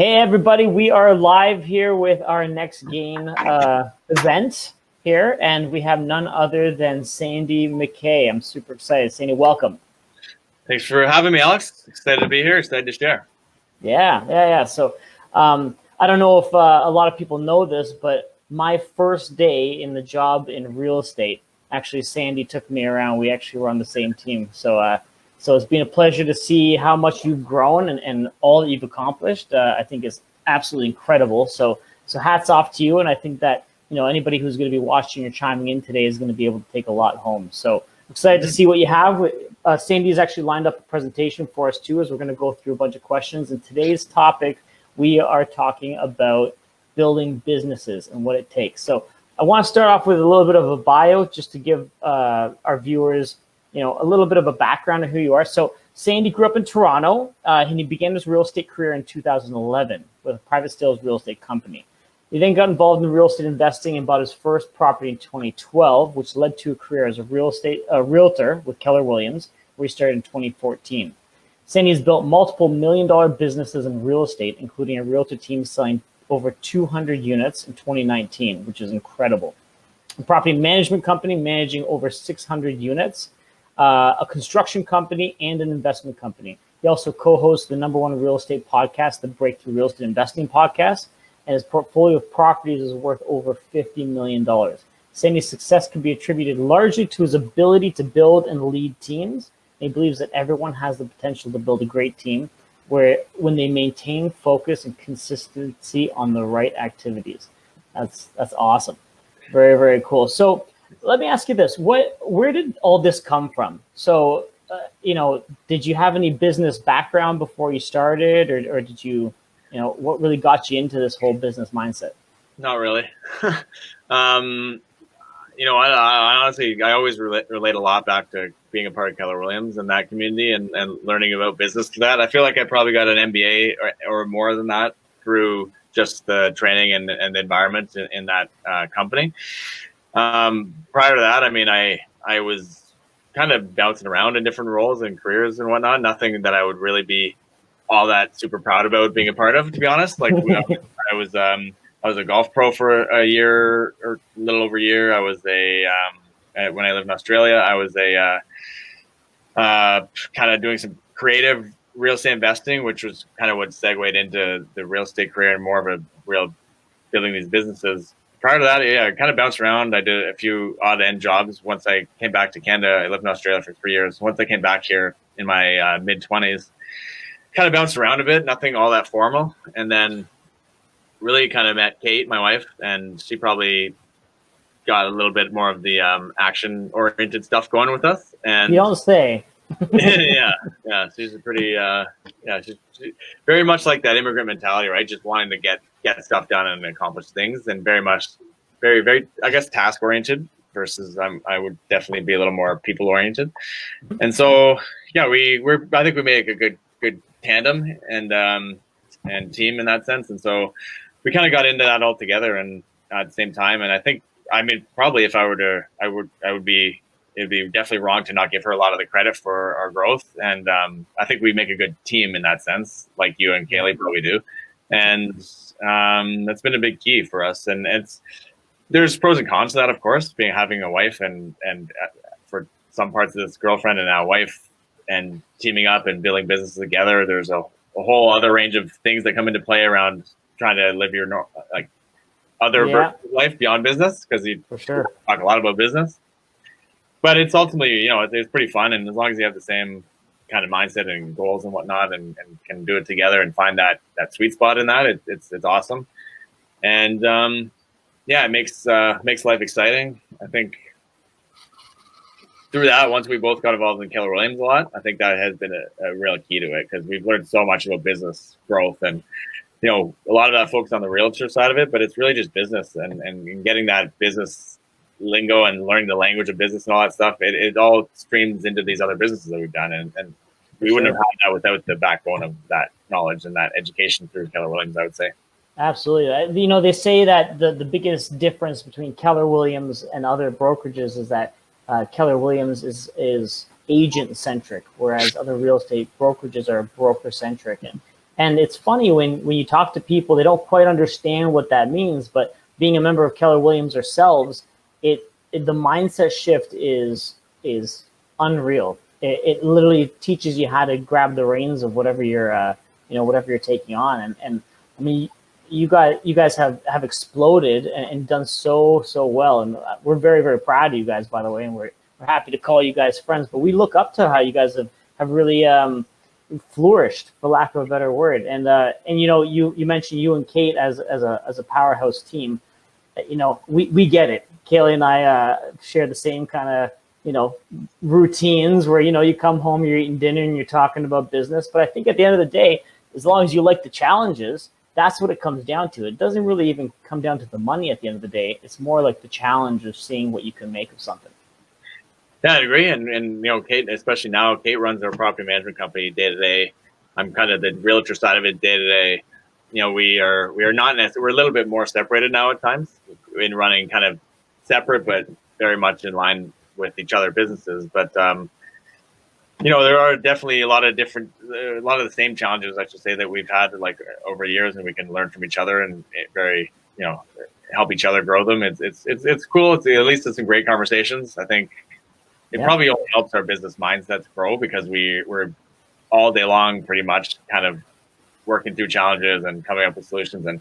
Hey everybody, we are live here with our next GHAIN event here, and we have none other than Sandy MacKay. I'm super excited. Sandy, welcome. Thanks for having me, Alex. Excited to be here. Excited to share. Yeah. So I don't know if a lot of people know this, but my first day in the job in real estate, actually Sandy took me around. We actually were on the same team. So it's been a pleasure to see how much you've grown and all that you've accomplished. I think is absolutely incredible. So hats off to you. And I think that, anybody who's going to be watching or chiming in today is going to be able to take a lot home. So excited to see what you have. Sandy's actually lined up a presentation for us too, as we're going to go through a bunch of questions. And today's topic, we are talking about building businesses and what it takes. So I want to start off with a little bit of a bio just to give our viewers a little bit of a background of who you are. So Sandy grew up in Toronto, and he began his real estate career in 2011 with a private sales real estate company. He then got involved in real estate investing and bought his first property in 2012, which led to a career as a realtor with Keller Williams, where he started in 2014. Sandy has built multiple million-dollar businesses in real estate, including a realtor team selling over 200 units in 2019, which is incredible. A property management company managing over 600 units, a construction company, and an investment company. He also co-hosts the #1 real estate podcast, the Breakthrough Real Estate Investing Podcast, and his portfolio of properties is worth over $50 million. Sandy's success can be attributed largely to his ability to build and lead teams. He believes that everyone has the potential to build a great team when they maintain focus and consistency on the right activities. That's awesome. Very, very cool. So let me ask you this. Where did all this come from? So, did you have any business background before you started, or did you, what really got you into this whole business mindset? Not really. I honestly, I always relate a lot back to being a part of Keller Williams and that community and learning about business through that. I feel like I probably got an MBA or more than that through just the training and the environment in that company. Prior to that, I was kind of bouncing around in different roles and careers and whatnot. Nothing that I would really be all that super proud about being a part of, to be honest. Like I was a golf pro for a year or a little over a year. I was when I lived in Australia, I was kind of doing some creative real estate investing, which was kind of what segued into the real estate career and more of a real building these businesses. Prior to that, I kind of bounced around. I did a few odd end jobs. Once I came back to Canada, I lived in Australia for 3 years. Once I came back here in my mid-20s, kind of bounced around a bit, nothing all that formal. And then really kind of met Kate, my wife, and she probably got a little bit more of the action-oriented stuff going with us. And you don't say. yeah. She's a pretty, she's very much like that immigrant mentality, right? Just wanting to get stuff done and accomplish things, and very, very, I guess, task oriented versus I would definitely be a little more people oriented. And so, yeah, I think we make a good tandem and team in that sense. And so we kind of got into that all together and at the same time. And I think, probably if I were to, it'd be definitely wrong to not give her a lot of the credit for our growth. And I think we make a good team in that sense, like you and Kaylee probably do. And that's been a big key for us. And there's pros and cons to that, of course, having a wife and for some parts of this girlfriend and now wife and teaming up and building businesses together. There's a whole other range of things that come into play around trying to live your life beyond business, because you for sure talk a lot about business. But it's ultimately, it's pretty fun. And as long as you have the same kind of mindset and goals and whatnot and can do it together and find that sweet spot in that, it's awesome. And it makes life exciting. I think through that, once we both got involved in Keller Williams a lot, I think that has been a real key to it, because we've learned so much about business growth and, a lot of that focused on the realtor side of it, but it's really just business and getting that business lingo and learning the language of business and all that stuff. It all streams into these other businesses that we've done. And we wouldn't have had that without the backbone of that knowledge and that education through Keller Williams, I would say. Absolutely. They say that the biggest difference between Keller Williams and other brokerages is that Keller Williams is agent centric, whereas other real estate brokerages are broker centric. And And it's funny when you talk to people, they don't quite understand what that means. But being a member of Keller Williams ourselves, the mindset shift is unreal. It literally teaches you how to grab the reins of whatever whatever you're taking on. And I mean, you guys have exploded and done so well, and we're very, very proud of you guys, by the way, and we're happy to call you guys friends. But we look up to how you guys have really flourished, for lack of a better word. And you mentioned you and Kate as a powerhouse team. We get it. Kaylee and I share the same kind of routines where you come home, you're eating dinner, and you're talking about business. But I think at the end of the day, as long as you like the challenges, that's what it comes down to. It doesn't really even come down to the money at the end of the day. It's more like the challenge of seeing what you can make of something. Yeah, I agree. And Kate, especially now, Kate runs our property management company day to day. I'm kind of the realtor side of it day to day. We are not we're a little bit more separated now at times in running kind of separate, but very much in line with each other businesses. But there are definitely a lot of the same challenges, I should say, that we've had like over years, and we can learn from each other and help each other grow them. It's cool. At least it's some great conversations. I think it probably only helps our business mindsets grow because we're all day long pretty much kind of working through challenges and coming up with solutions and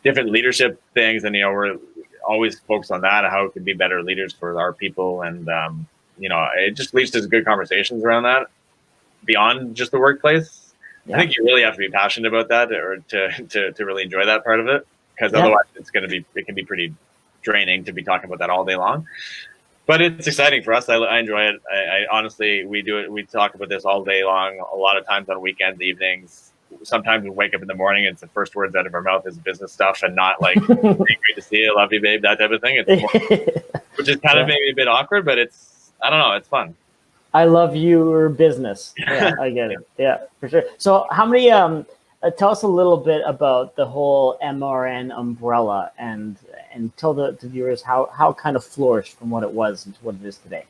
different leadership things, and we're always focused on that, how it can be better leaders for our people, and it just leads to good conversations around that beyond just the workplace. I think you really have to be passionate about that or to really enjoy that part of it, because otherwise it can be pretty draining to be talking about that all day long. But it's exciting for us. I enjoy it. I honestly, we do it. We talk about this all day long. A lot of times on weekends, evenings. Sometimes we wake up in the morning and it's the first words out of our mouth is business stuff and not like, hey, great to see you, love you, babe, that type of thing. It's more, which is kind of maybe a bit awkward, but I don't know, it's fun. I love your business. Yeah, I get it. Yeah, for sure. So how many, tell us a little bit about the whole MRN umbrella and tell the viewers how it kind of flourished from what it was into what it is today.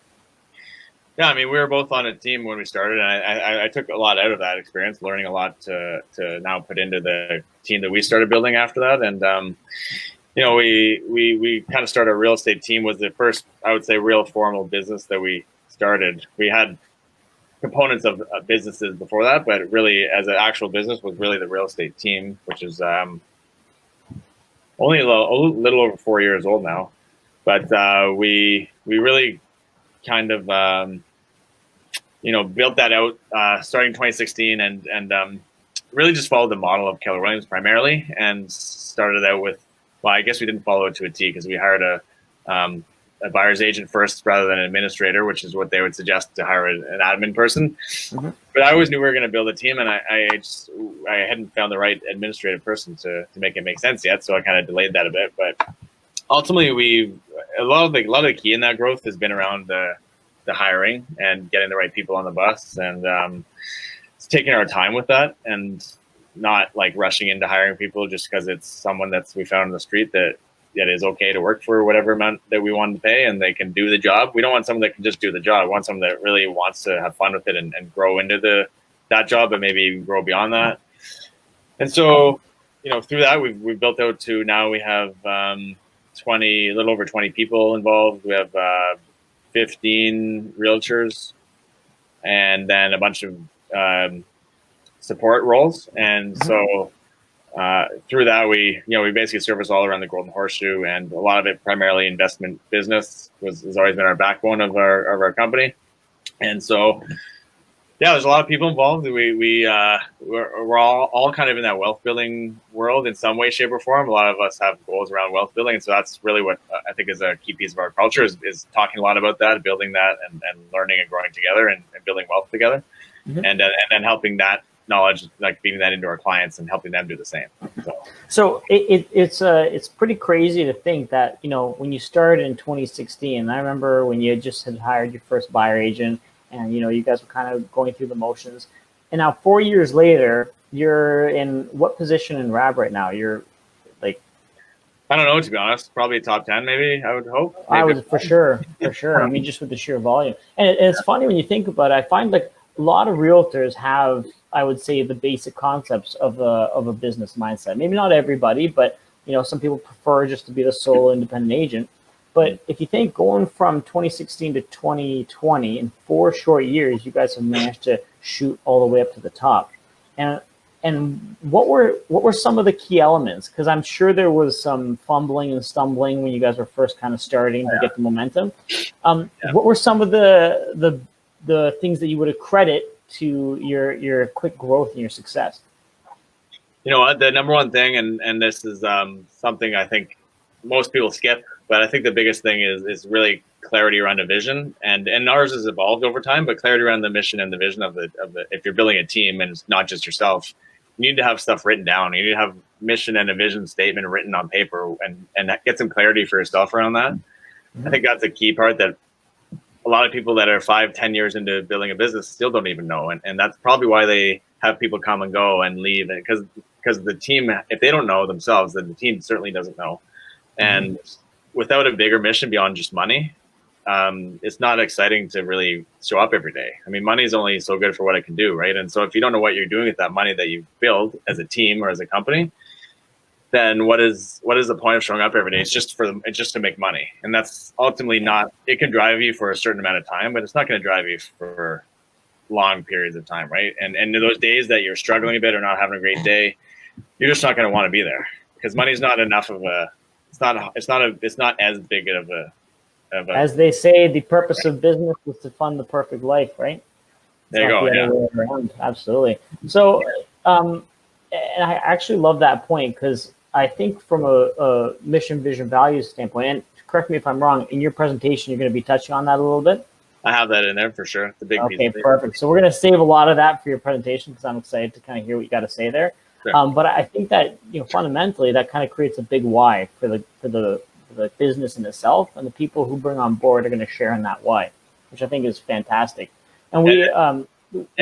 Yeah, I mean, we were both on a team when we started, and I took a lot out of that experience, learning a lot to now put into the team that we started building after that. And we kind of started a real estate team. Was the first, I would say, real formal business that we started. We had components of businesses before that, but really, as an actual business, was really the real estate team, which is only a little over 4 years old now. But we really kind of built that out starting 2016 and really just followed the model of Keller Williams primarily, and started out with, well, I guess we didn't follow it to a T because we hired a buyer's agent first rather than an administrator, which is what they would suggest to hire an admin person. Mm-hmm. But I always knew we were going to build a team, and I hadn't found the right administrative person to make it make sense yet, so I kind of delayed that a bit. But ultimately, a lot of the key in that growth has been around the hiring and getting the right people on the bus, and it's taking our time with that and not like rushing into hiring people just because it's someone we found on the street that is okay to work for whatever amount that we want to pay and they can do the job. We don't want someone that can just do the job. We want someone that really wants to have fun with it and grow into that job, but maybe even grow beyond that. And so, through that, we've built out to now we have a little over 20 people involved. We have 15 realtors and then a bunch of support roles. And so through that, we basically service all around the Golden Horseshoe, and a lot of it primarily investment business has always been our backbone of our company. And so, yeah, there's a lot of people involved. We're all kind of in that wealth building world in some way, shape, or form. A lot of us have goals around wealth building, and so that's really what I think is a key piece of our culture is talking a lot about that, building that, and learning and growing together, and building wealth together, and then helping that knowledge, like feeding that into our clients and helping them do the same. So it's pretty crazy to think that when you started in 2016, I remember when you just had hired your first buyer agent. And, you guys were kind of going through the motions. And now 4 years later, you're in what position in RAB right now? You're like... I don't know, to be honest. Probably top 10, maybe, I would hope. I would, for sure. I mean, just with the sheer volume. And it's funny when you think about it. I find like a lot of realtors have, I would say, the basic concepts of a business mindset. Maybe not everybody, but some people prefer just to be the sole independent agent. But if you think going from 2016 to 2020 in 4 short years, you guys have managed to shoot all the way up to the top. And what were some of the key elements? Because I'm sure there was some fumbling and stumbling when you guys were first kind of starting to get the momentum. What were some of the things that you would accredit to your quick growth and your success? You know what, the number one thing, and this is something I think most people skip, but I think the biggest thing is really clarity around a vision, and ours has evolved over time, but clarity around the mission and the vision of the if you're building a team and it's not just yourself, you need to have stuff written down. You need to have mission and a vision statement written on paper, and get some clarity for yourself around that. I think that's a key part that a lot of people that are 5-10 years into building a business still don't even know, and that's probably why they have people come and go and leave, because the team, if they don't know themselves, then the team certainly doesn't know. And without a bigger mission beyond just money, it's not exciting to really show up every day. I mean, money is only so good for what it can do, right? And so if you don't know what you're doing with that money that you build as a team or as a company, then what is the point of showing up every day? It's just to make money, and that's ultimately not. It can drive you for a certain amount of time, but it's not going to drive you for long periods of time, right? And those days that you're struggling a bit or not having a great day, you're just not going to want to be there, because money's not enough of a. It's not as big of a. As they say, the purpose of business is to fund the perfect life, right? There you go. Yeah. Absolutely. So, and I actually love that point, because I think from a mission, vision, values standpoint, and correct me if I'm wrong, in your presentation, you're going to be touching on that a little bit. I have that in there for sure. It's a big piece. Okay, perfect. So we're going to save a lot of that for your presentation, because I'm excited to kind of hear what you got to say there. Sure. But I think that fundamentally that kind of creates a big why for the business in itself, and the people who bring on board are going to share in that why, which I think is fantastic. And we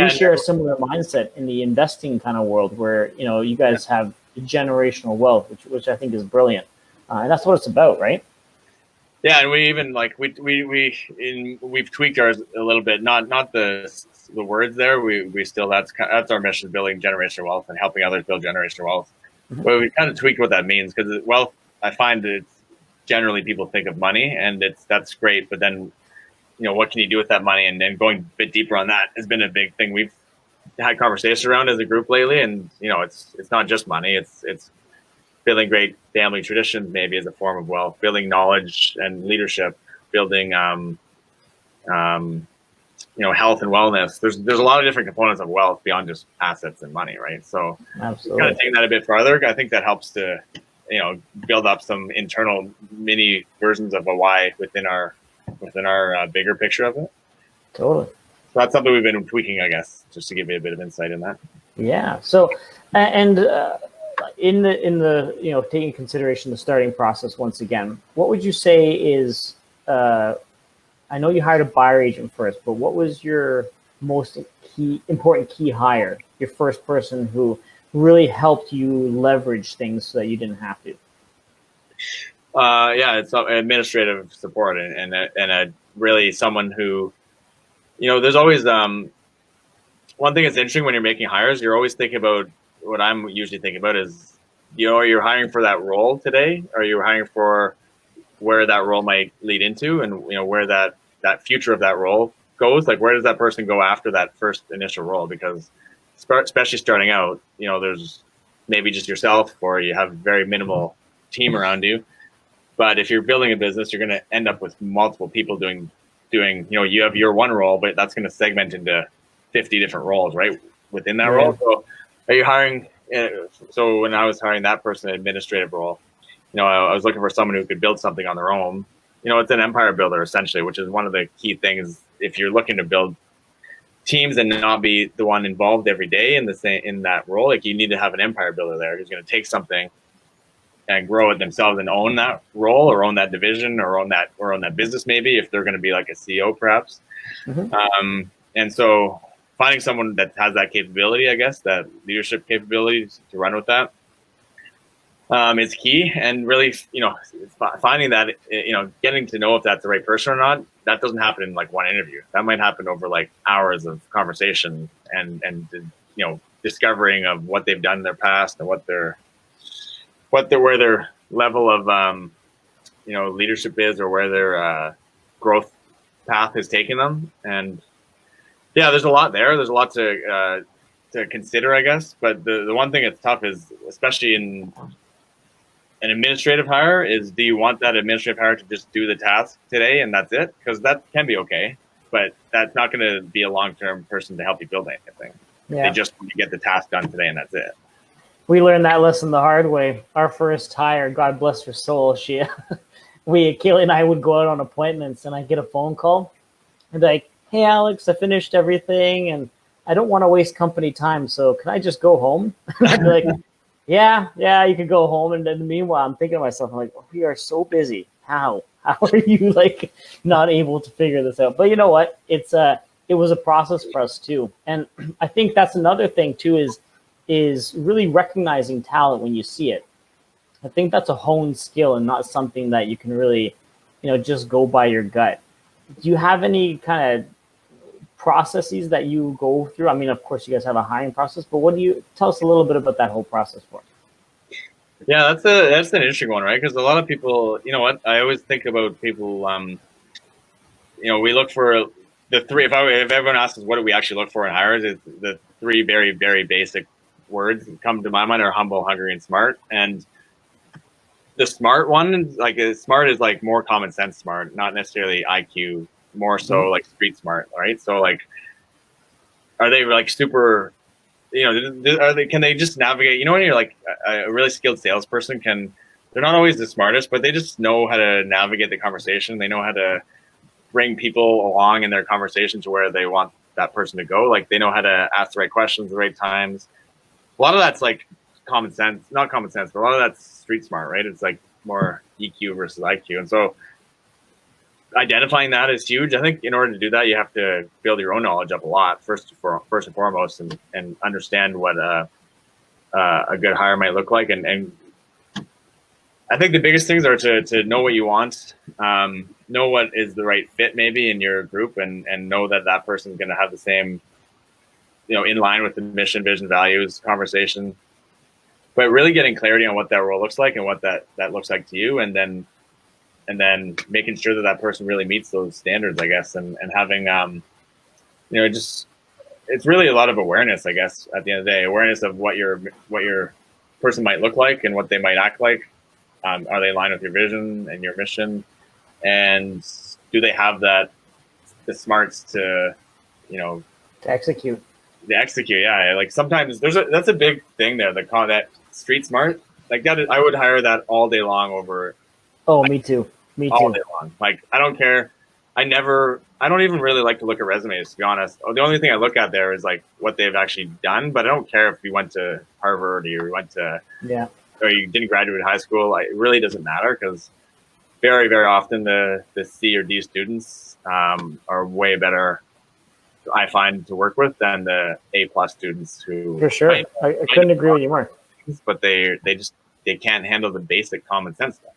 share a similar mindset in the investing kind of world, where you guys have generational wealth, which I think is brilliant, and that's what it's about, right? Yeah, and we even we've tweaked ours a little bit. Not the words there. We still that's our mission: building generational wealth and helping others build generational wealth. Mm-hmm. But we kind of tweaked what that means, because wealth, I find that it's generally people think of money, and that's great. But then, what can you do with that money? And then going a bit deeper on that has been a big thing we've had conversations around as a group lately. And it's not just money. It's building great family traditions, maybe, as a form of wealth, building knowledge and leadership, building health and wellness. There's a lot of different components of wealth beyond just assets and money, right? So absolutely, kind of taking that a bit farther, I think that helps to build up some internal mini versions of a why within our bigger picture of it. Totally. So that's something we've been tweaking, I guess, just to give you a bit of insight in that. Yeah. So, and in the taking consideration the starting process once again, what would you say is? I know you hired a buyer agent first, but what was your most important key hire? Your first person who really helped you leverage things so that you didn't have to. It's administrative support and a really someone who, there's always one thing that's interesting when you're making hires. You're always thinking about what I'm usually thinking about is, are you hiring for that role today? Are you hiring for where that role might lead into, and where that future of that role goes? Like, where does that person go after that first initial role? Because especially starting out, there's maybe just yourself, or you have very minimal team around you. But if you're building a business, you're going to end up with multiple people doing, you have your one role, but that's going to segment into 50 different roles, right? Within that role. So are you hiring? So when I was hiring that person, administrative role, I was looking for someone who could build something on their own. It's an empire builder essentially, which is one of the key things. If you're looking to build teams and not be the one involved every day in that role, like, you need to have an empire builder there who's going to take something and grow it themselves and own that role, or own that division, or own that business, maybe, if they're going to be like a CEO perhaps. Mm-hmm. And so finding someone that has that capability, I guess, that leadership capability to run with that, It's key, and really, finding that, getting to know if that's the right person or not. That doesn't happen in like one interview. That might happen over like hours of conversation and discovering of what they've done in their past and where their level of leadership is, or where their growth path has taken them. And yeah, there's a lot there. There's a lot to consider, I guess. But the one thing that's tough is, especially in an administrative hire, is do you want that administrative hire to just do the task today and that's it? Because that can be okay, but that's not going to be a long-term person to help you build anything. Yeah. They just want to get the task done today and that's it. We learned that lesson the hard way. Our first hire, God bless her soul, Kaylee and I would go out on appointments, and I'd get a phone call and be like, "Hey, Alex, I finished everything, and I don't want to waste company time, so can I just go home?" I'd be like, yeah, you could go home. And then meanwhile, I'm thinking to myself, I'm like, we are so busy. How are you like not able to figure this out? But you know what? It was a process for us too. And I think that's another thing too, is really recognizing talent when you see it. I think that's a honed skill and not something that you can really, just go by your gut. Do you have any kind of processes that you go through? I mean, of course, you guys have a hiring process, but tell us a little bit about that whole process for? Yeah, that's an interesting one, right? Because a lot of people, I always think about people. We look for the three. If everyone asks us what do we actually look for in hires, it's the three very, very basic words that come to my mind are humble, hungry, and smart. And the smart one, smart is like more common sense smart, not necessarily IQ, more so like street smart, right? So like, are they like super, can they just navigate? When you're like a really skilled salesperson they're not always the smartest, but they just know how to navigate the conversation. They know how to bring people along in their conversation to where they want that person to go. Like they know how to ask the right questions at the right times. A lot of that's like common sense, not common sense, but a lot of that's street smart, right? It's like more EQ versus IQ. And so identifying that is huge. I think in order to do that, you have to build your own knowledge up a lot first and foremost, and understand what a good hire might look like. And I think the biggest things are to know what you want, know what is the right fit maybe in your group, and know that person is going to have the same, in line with the mission, vision, values, conversation. But really getting clarity on what that role looks like and what that looks like to you, and then making sure that person really meets those standards, I guess, and having, it's really a lot of awareness, I guess, at the end of the day, awareness of what your person might look like and what they might act like. Are they aligned with your vision and your mission? And do they have the smarts to execute? Yeah. Like sometimes that's a big thing there. They call that street smart. Like that, I would hire that all day long over. Oh, me too. All day long. Like I don't care. I don't even really like to look at resumes, to be honest. The only thing I look at there is like what they've actually done. But I don't care if you went to Harvard or you went to or you didn't graduate high school. It really doesn't matter, because very, very often the C or D students are way better, I find, to work with than the A+ students who. For sure, I couldn't agree with you more. But they can't handle the basic common sense stuff.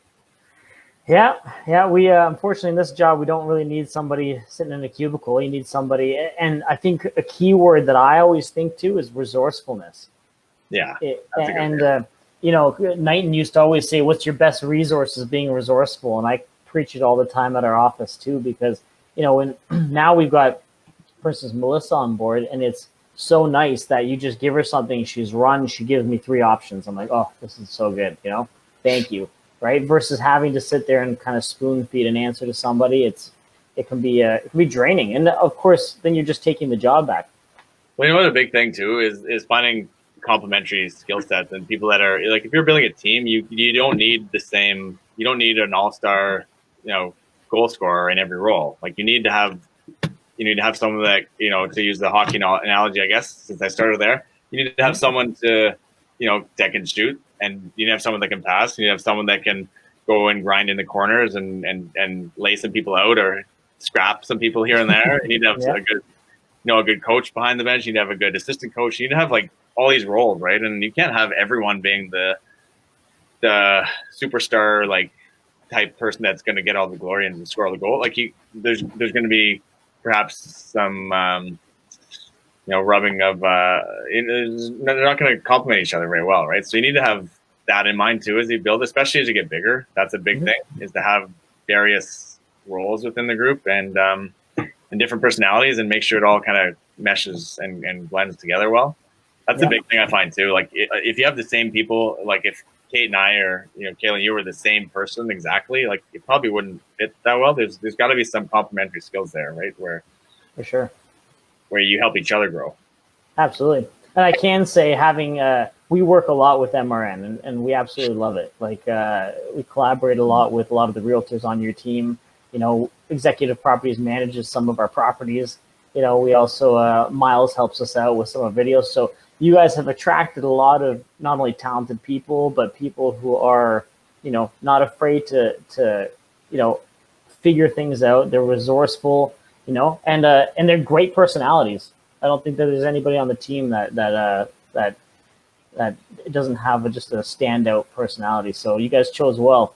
Yeah. We unfortunately in this job we don't really need somebody sitting in a cubicle. You need somebody, and I think a key word that I always think too is resourcefulness. Yeah, Knighton used to always say, "What's your best resource is being resourceful," and I preach it all the time at our office too, because when now we've got, for instance, Melissa on board, and it's so nice that you just give her something, she gives me 3 options. I'm like, oh, this is so good, thank you, right? Versus having to sit there and kind of spoon feed an answer to somebody, it can be draining, and of course, then you're just taking the job back. Well, what a big thing too is finding complementary skill sets and people that are like, if you're building a team, you don't need you don't need an all-star, goal scorer in every role. Like you need to have someone that, to use the hockey analogy, I guess, since I started there, you need to have someone that can shoot, and you need to have someone that can pass. You need to have someone that can go and grind in the corners and lay some people out or scrap some people here and there. You need to have a good coach behind the bench. You need to have a good assistant coach. You need to have like all these roles, right? And you can't have everyone being the the superstar like type person that's going to get all the glory and score all the goal. Like there's going to be perhaps some rubbing of they're not going to complement each other very well, right? So you need to have that in mind too as you build, especially as you get bigger. That's a big thing, is to have various roles within the group and different personalities, and make sure it all kind of meshes and blends together well. That's a big thing I find too. Like if you have the same people, like if Kate and I, or Kayla, you were the same person exactly, like it probably wouldn't fit that well. There's got to be some complementary skills there, right? Where for sure, where you help each other grow. Absolutely. And I can say having we work a lot with MRN, and we absolutely love it. Like we collaborate a lot with a lot of the realtors on your team. Executive Properties manages some of our properties. We also Miles helps us out with some of our videos. So you guys have attracted a lot of not only talented people, but people who are not afraid to figure things out. They're resourceful, and they're great personalities. I don't think that there's anybody on the team that doesn't have just a standout personality. So you guys chose well.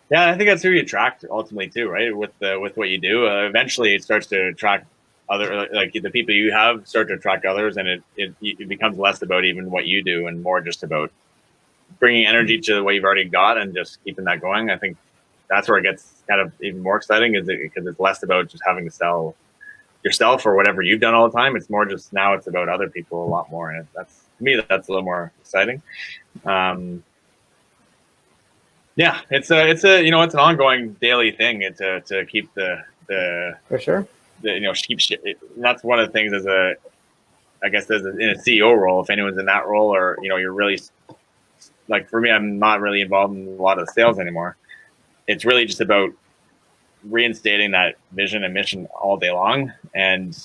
Yeah, I think that's who you attract ultimately too, right? With what you do, eventually it starts to attract other, like the people you have start to attract others, and it becomes less about even what you do and more just about bringing energy to what you've already got and just keeping that going. I think that's where it gets kind of even more exciting, because it's less about just having to sell yourself or whatever you've done all the time. It's more just now it's about other people a lot more, and that's, to me, that's a little more exciting. Yeah, it's an ongoing daily thing to keep the for sure. That's one of the things in a CEO role, if anyone's in that role, or you're really, like, for me, I'm not really involved in a lot of sales anymore. It's really just about reinstating that vision and mission all day long, and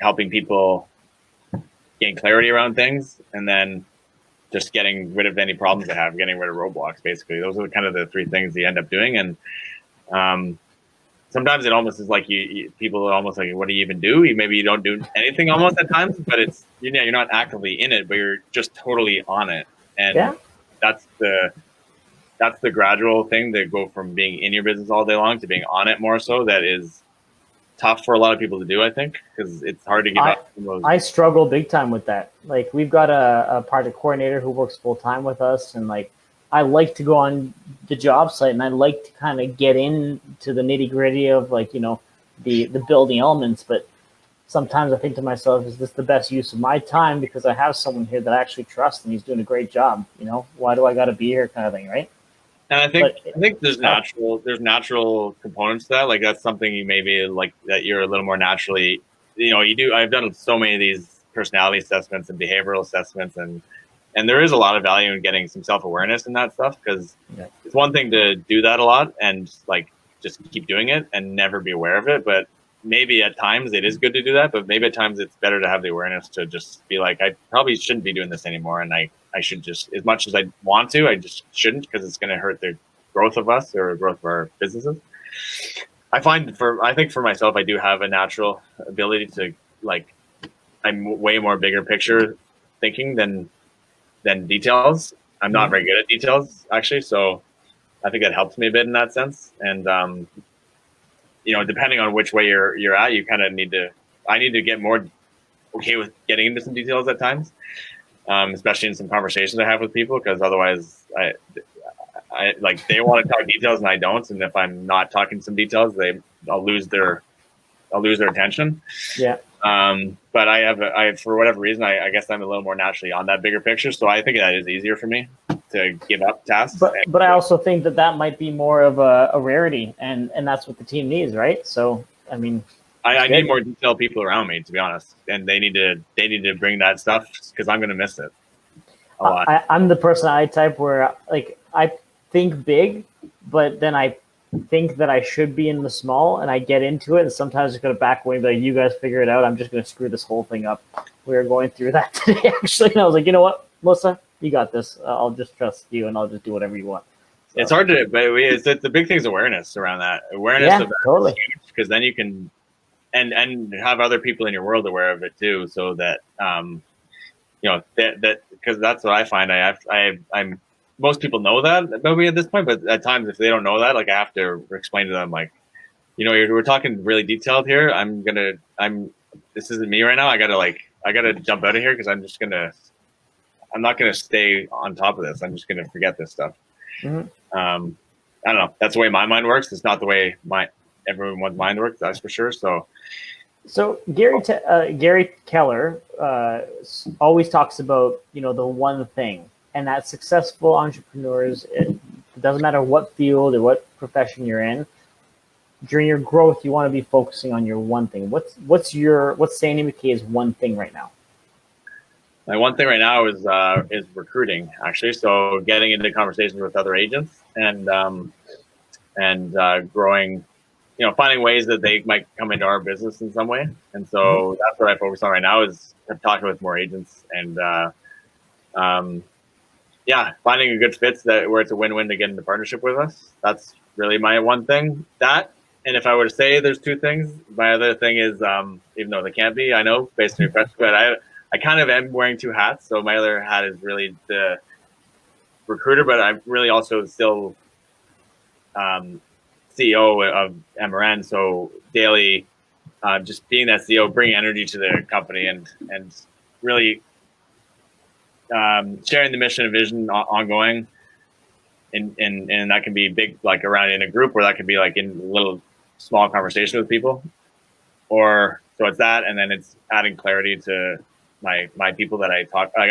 helping people gain clarity around things, and then just getting rid of any problems they have, getting rid of roadblocks. Basically, those are kind of the three things you end up doing. And sometimes it almost is like people are almost like, what do you even do? Maybe you don't do anything almost at times, but it's you're not actively in it, but you're just totally on it. And that's the gradual thing, that go from being in your business all day long to being on it more so. That is tough for a lot of people to do, I think, because it's hard to give up. I struggle big time with that. Like, we've got a project coordinator who works full time with us, and like, I like to go on the job site, and I like to kind of get into the nitty gritty of, like, the building elements. But sometimes I think to myself, is this the best use of my time? Because I have someone here that I actually trust, and he's doing a great job. Why do I got to be here, kind of thing, right? And I think there's natural components to that. Like, that's something you maybe like, that you're a little more naturally, you do. I've done so many of these personality assessments and behavioral assessments, and there is a lot of value in getting some self-awareness in that stuff, because it's one thing to do that a lot and like just keep doing it and never be aware of it. But maybe at times it is good to do that, but maybe at times it's better to have the awareness to just be like, I probably shouldn't be doing this anymore. And I should just, as much as I want to, I just shouldn't, because it's going to hurt the growth of us or growth of our businesses. I think for myself, I do have a natural ability to, like, I'm way more bigger picture thinking than details. I'm not very good at details, actually. So I think that helps me a bit in that sense. And, depending on which way you're at, you kind of I need to get more okay with getting into some details at times. Especially in some conversations I have with people, because otherwise I like, they want to talk details and I don't. And if I'm not talking some details, I'll lose their attention. Yeah. But I for whatever reason, I guess I'm a little more naturally on that bigger picture. So I think that is easier for me to give up tasks. But I also think that might be more of a rarity, and that's what the team needs, right? So, I mean, I need more detailed people around me, to be honest, and they need to bring that stuff, because I'm going to miss it a lot. I'm the personality type where, like, I think big, but then I think that I should be in the small, and I get into it, and sometimes I'm going to back away and be like, you guys figure it out. I'm just going to screw this whole thing up. We were going through that today, actually, and I was like, you know what, Melissa, you got this. I'll just trust you, and I'll just do whatever you want. So, it's hard to, but the big thing is awareness around that. Awareness of that, totally, because then you can. And have other people in your world aware of it too, so that that because that's what I find. I'm most people know that about me at this point, but at times if they don't know that, like I have to explain to them, like, we're talking really detailed here. This isn't me right now. I gotta jump out of here because I'm not gonna stay on top of this. I'm just gonna forget this stuff. Mhm. I don't know. That's the way my mind works. It's not the way everyone's mind works. That's for sure. So Gary Keller always talks about the one thing, and that successful entrepreneurs, it doesn't matter what field or what profession you're in, during your growth you want to be focusing on your one thing. What's Sandy MacKay's one thing right now? My one thing right now is recruiting, actually. So getting into conversations with other agents and growing, finding ways that they might come into our business in some way. And so that's what I focus on right now is talking with more agents and finding a good fit where it's a win-win to get into partnership with us. That's really my one thing. And if I were to say there's two things, my other thing is, even though they can't be, I know based on your question, but I kind of am wearing two hats. So my other hat is really the recruiter, but I'm really also still CEO of MRN. So daily, just being that CEO, bringing energy to the company and really sharing the mission and vision ongoing. And that can be big, like around in a group, or that can be like in little small conversation with people. So it's that, and then it's adding clarity to my people that I talk. Like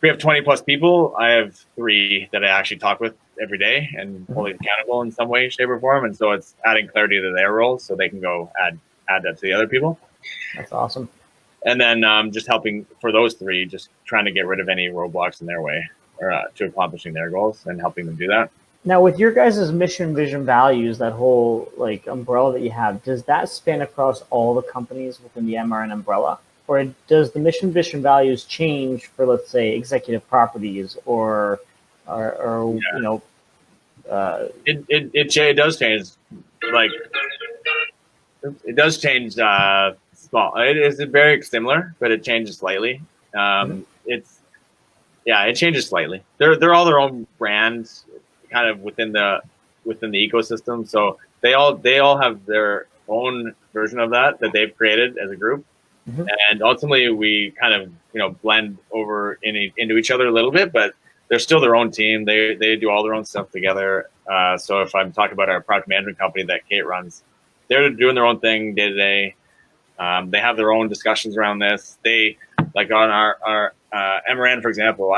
we have 20 plus people. I have 3 that I actually talk with every day and hold accountable in some way, shape, or form. And so it's adding clarity to their roles so they can go add that to the other people. That's awesome. And then just helping for those 3, just trying to get rid of any roadblocks in their way or to accomplishing their goals and helping them do that. Now, with your guys' mission, vision, values, that whole like umbrella that you have, does that span across all the companies within the MRN umbrella? Or does the mission, vision, values change for, let's say, executive properties or It does change. Like it does change small. It is very similar, but it changes slightly. It changes slightly. They're all their own brands, kind of within the ecosystem. So they all have their own version of that they've created as a group. And ultimately, we kind of blend over into each other a little bit, but they're still their own team. They do all their own stuff together. So if I'm talking about our product management company that Kate runs, they're doing their own thing day to day. They have their own discussions around this. They, like on our MRN, for example,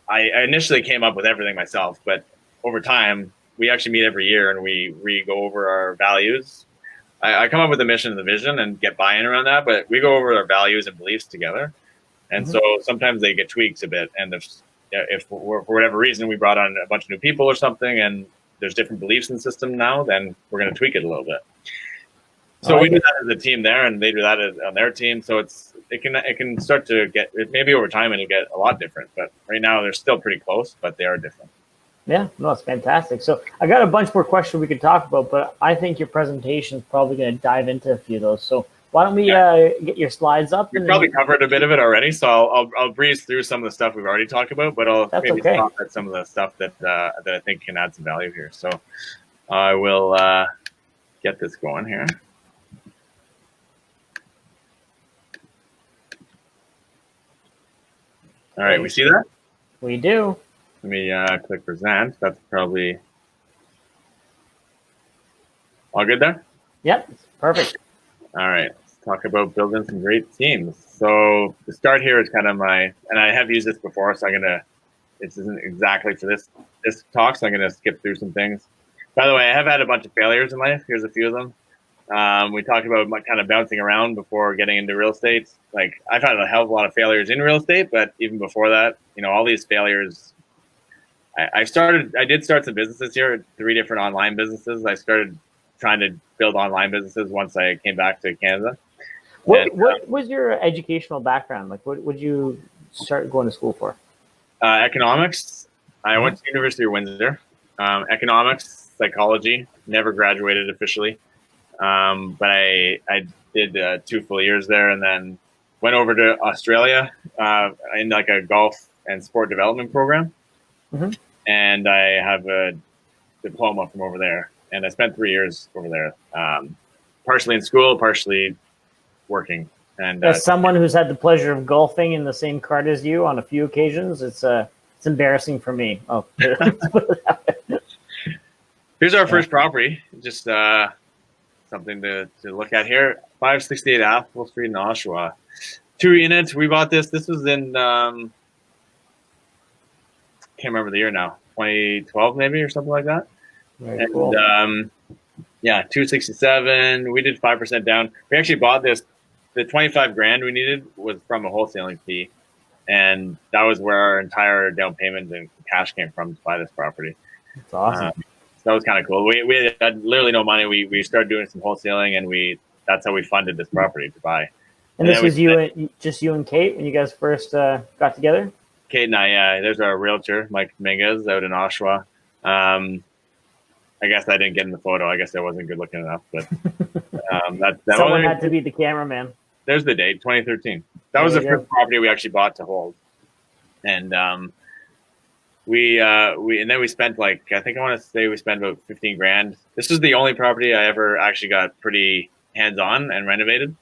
I initially came up with everything myself, but over time, we actually meet every year and we go over our values. I come up with the mission and the vision and get buy-in around that, but we go over our values and beliefs together. And so sometimes they get tweaks a bit. And if for whatever reason we brought on a bunch of new people or something and there's different beliefs in the system now, then we're going to tweak it a little bit. So we do that as a team there, and they do that on their team. So it can start to get, maybe over time it'll get a lot different. But right now they're still pretty close, but they are different. Yeah, no, it's fantastic. So I got a bunch more questions we could talk about, but I think your presentation is probably going to dive into a few of those. So why don't we get your slides up? We've probably covered a bit of it already, so I'll breeze through some of the stuff we've already talked about, but I'll maybe stop at some of the stuff that I think can add some value here. So I will get this going here. All right, we see that? We do. Let me click present. That's probably all good there? Yep, perfect. All right, let's talk about building some great teams. So the start here is kind of and I have used this before, so this isn't exactly for this talk, so I'm going to skip through some things. By the way, I have had a bunch of failures in life. Here's a few of them. We talked about kind of bouncing around before getting into real estate. Like I've had a hell of a lot of failures in real estate, but even before that, all these failures. I did start some businesses here, 3 different online businesses. I started trying to build online businesses once I came back to Canada. What was your educational background? Like, what would you start going to school for? Economics. I went to University of Windsor. Economics, psychology. Never graduated officially, but I did 2 full years there, and then went over to Australia in like a golf and sport development program. Mhm. and I have a diploma from over there. And I spent 3 years over there, partially in school, partially working. And As someone who's had the pleasure of golfing in the same cart as you on a few occasions, it's embarrassing for me. Oh, here's our first property. Just something to look at here. 568 Apple Street in Oshawa. 2 units. We bought this. This was in can't remember the year now. 2012 maybe or something like that. Very cool. Yeah, 267. We did 5% down. We actually bought this. The 25 grand we needed was from a wholesaling fee, and that was where our entire down payment and cash came from to buy this property. That's awesome. So that was kind of cool. We had literally no money. We started doing some wholesaling, and that's how we funded this property to buy. And this was just you and Kate when you guys first got together? Kate and I, yeah. There's our realtor, Mike Dominguez, out in Oshawa. I guess I didn't get in the photo. I guess I wasn't good looking enough, but that someone had to be the cameraman. There's the date, 2013. That was the first property we actually bought to hold, and we spent like, I think I want to say we spent about 15 grand. This is the only property I ever actually got pretty hands on and renovated.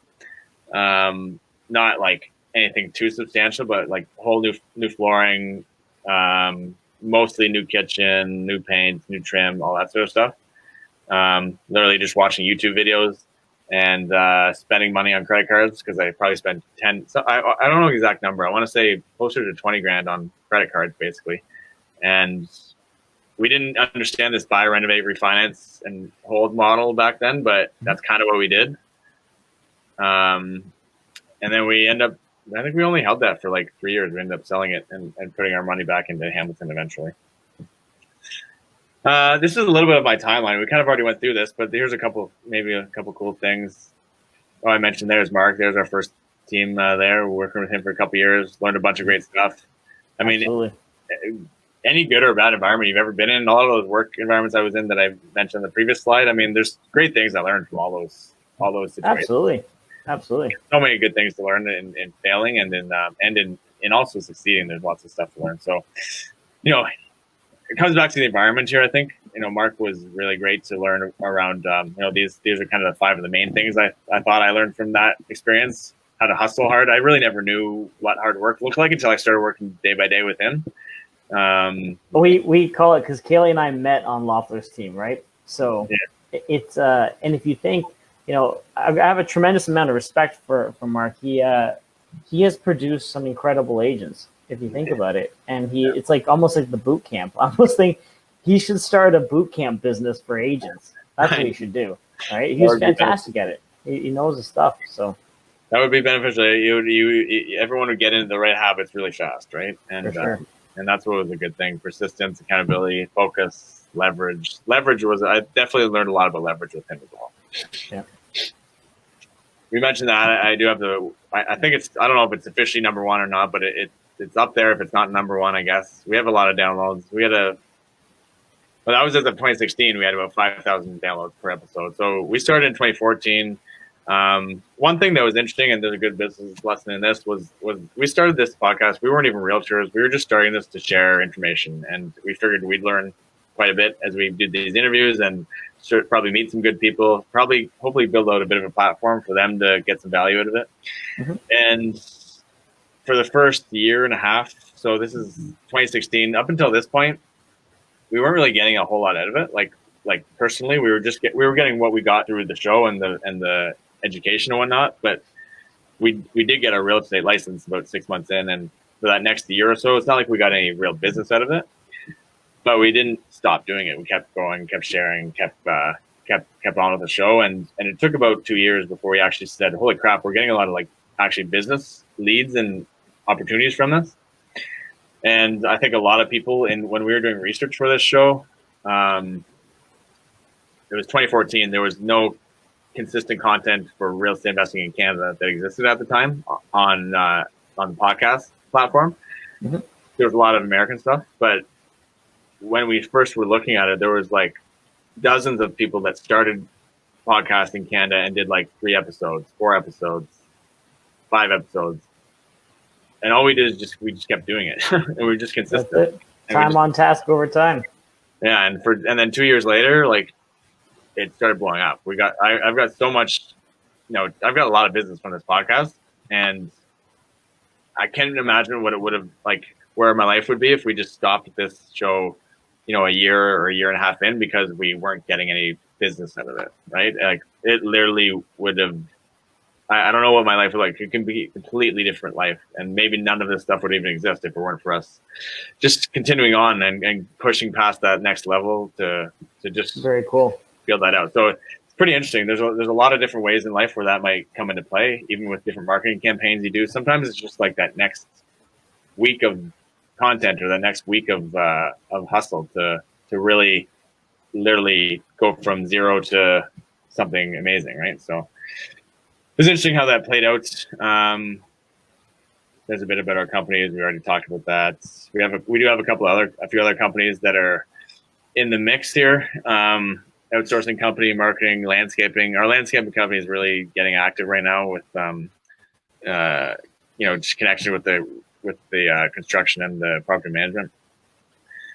Not like anything too substantial, but like whole new flooring. Mostly new kitchen, new paint, new trim, all that sort of stuff. Literally just watching YouTube videos and spending money on credit cards, because I probably spent 10. So I don't know the exact number. I want to say closer to 20 grand on credit cards, basically. And we didn't understand this buy, renovate, refinance, and hold model back then, but that's kind of what we did. And then we I think we only held that for like 3 years. We ended up selling it and putting our money back into Hamilton eventually. This is a little bit of my timeline. We kind of already went through this, but here's a couple cool things. Oh, I mentioned there's Mark. There's our first team there. We're working with him for a couple years. Learned a bunch of great stuff. I mean, absolutely. Any good or bad environment you've ever been in, all of those work environments I was in that I mentioned in the previous slide, I mean, there's great things I learned from all those situations. Absolutely. So many good things to learn in failing and in also succeeding. There's lots of stuff to learn. So, it comes back to the environment here. I think, Mark was really great to learn around, these are kind of the 5 of the main things I thought I learned from that experience. How to hustle hard. I really never knew what hard work looked like until I started working day by day with him. We call it, because Kaylee and I met on Loeffler's team, right? So it's and if you think, I have a tremendous amount of respect for Mark. He has produced some incredible agents, if you think about it, and it's like almost like the boot camp. I almost think he should start a boot camp business for agents. That's what he should do. Right? He's fantastic at it. He knows his stuff. So that would be beneficial. Everyone would get into the right habits really fast, right? And sure. And that's what was a good thing: persistence, accountability, focus, leverage. Leverage was, I definitely learned a lot about leverage with him as well. Yeah. We mentioned that. I do have I think I don't know if it's officially number 1 or not, but it's up there if it's not number 1, I guess. We have a lot of downloads. That was as of 2016. We had about 5,000 downloads per episode. So we started in 2014. One thing that was interesting, and there's a good business lesson in this, was we started this podcast. We weren't even realtors. We were just starting this to share information, and we figured we'd learn quite a bit as we did these interviews and probably meet some good people, hopefully build out a bit of a platform for them to get some value out of it. Mm-hmm. And for the first year and a half, so this is 2016, up until this point, we weren't really getting a whole lot out of it. Like personally, we were getting what we got through the show and the education and whatnot, but we did get our real estate license about 6 months in, and for that next year or so, it's not like we got any real business out of it. But we didn't stop doing it. We kept going, kept sharing, kept on with the show, and it took about 2 years before we actually said, "Holy crap, we're getting a lot of actually business leads and opportunities from this." And I think a lot of people, when we were doing research for this show, it was 2014. There was no consistent content for real estate investing in Canada that existed at the time on the podcast platform. Mm-hmm. There was a lot of American stuff, but when we first were looking at it, there was dozens of people that started podcasting in Canada and did 3 episodes, 4 episodes, 5 episodes. And all we did is we just kept doing it. And we were just consistent. Time on task over time. Yeah, and then 2 years later, like it started blowing up. I've got so much, I've got a lot of business from this podcast, and I can't imagine what it would have like where my life would be if we just stopped this show, a year or a year and a half in because we weren't getting any business out of it, right? Like it literally would have. I don't know what my life was like. It can be a completely different life, and maybe none of this stuff would even exist if it weren't for us just continuing on and pushing past that next level to just very cool feel that out. So it's pretty interesting. There's a lot of different ways in life where that might come into play, even with different marketing campaigns you do. Sometimes it's just like that next week of content or the next week of hustle to really literally go from zero to something amazing, right? So it's interesting how that played out. There's a bit about our companies. We already talked about that. We do have a few other companies that are in the mix here. Outsourcing company, marketing, landscaping. Our landscaping company is really getting active right now with just connection with the construction and the property management.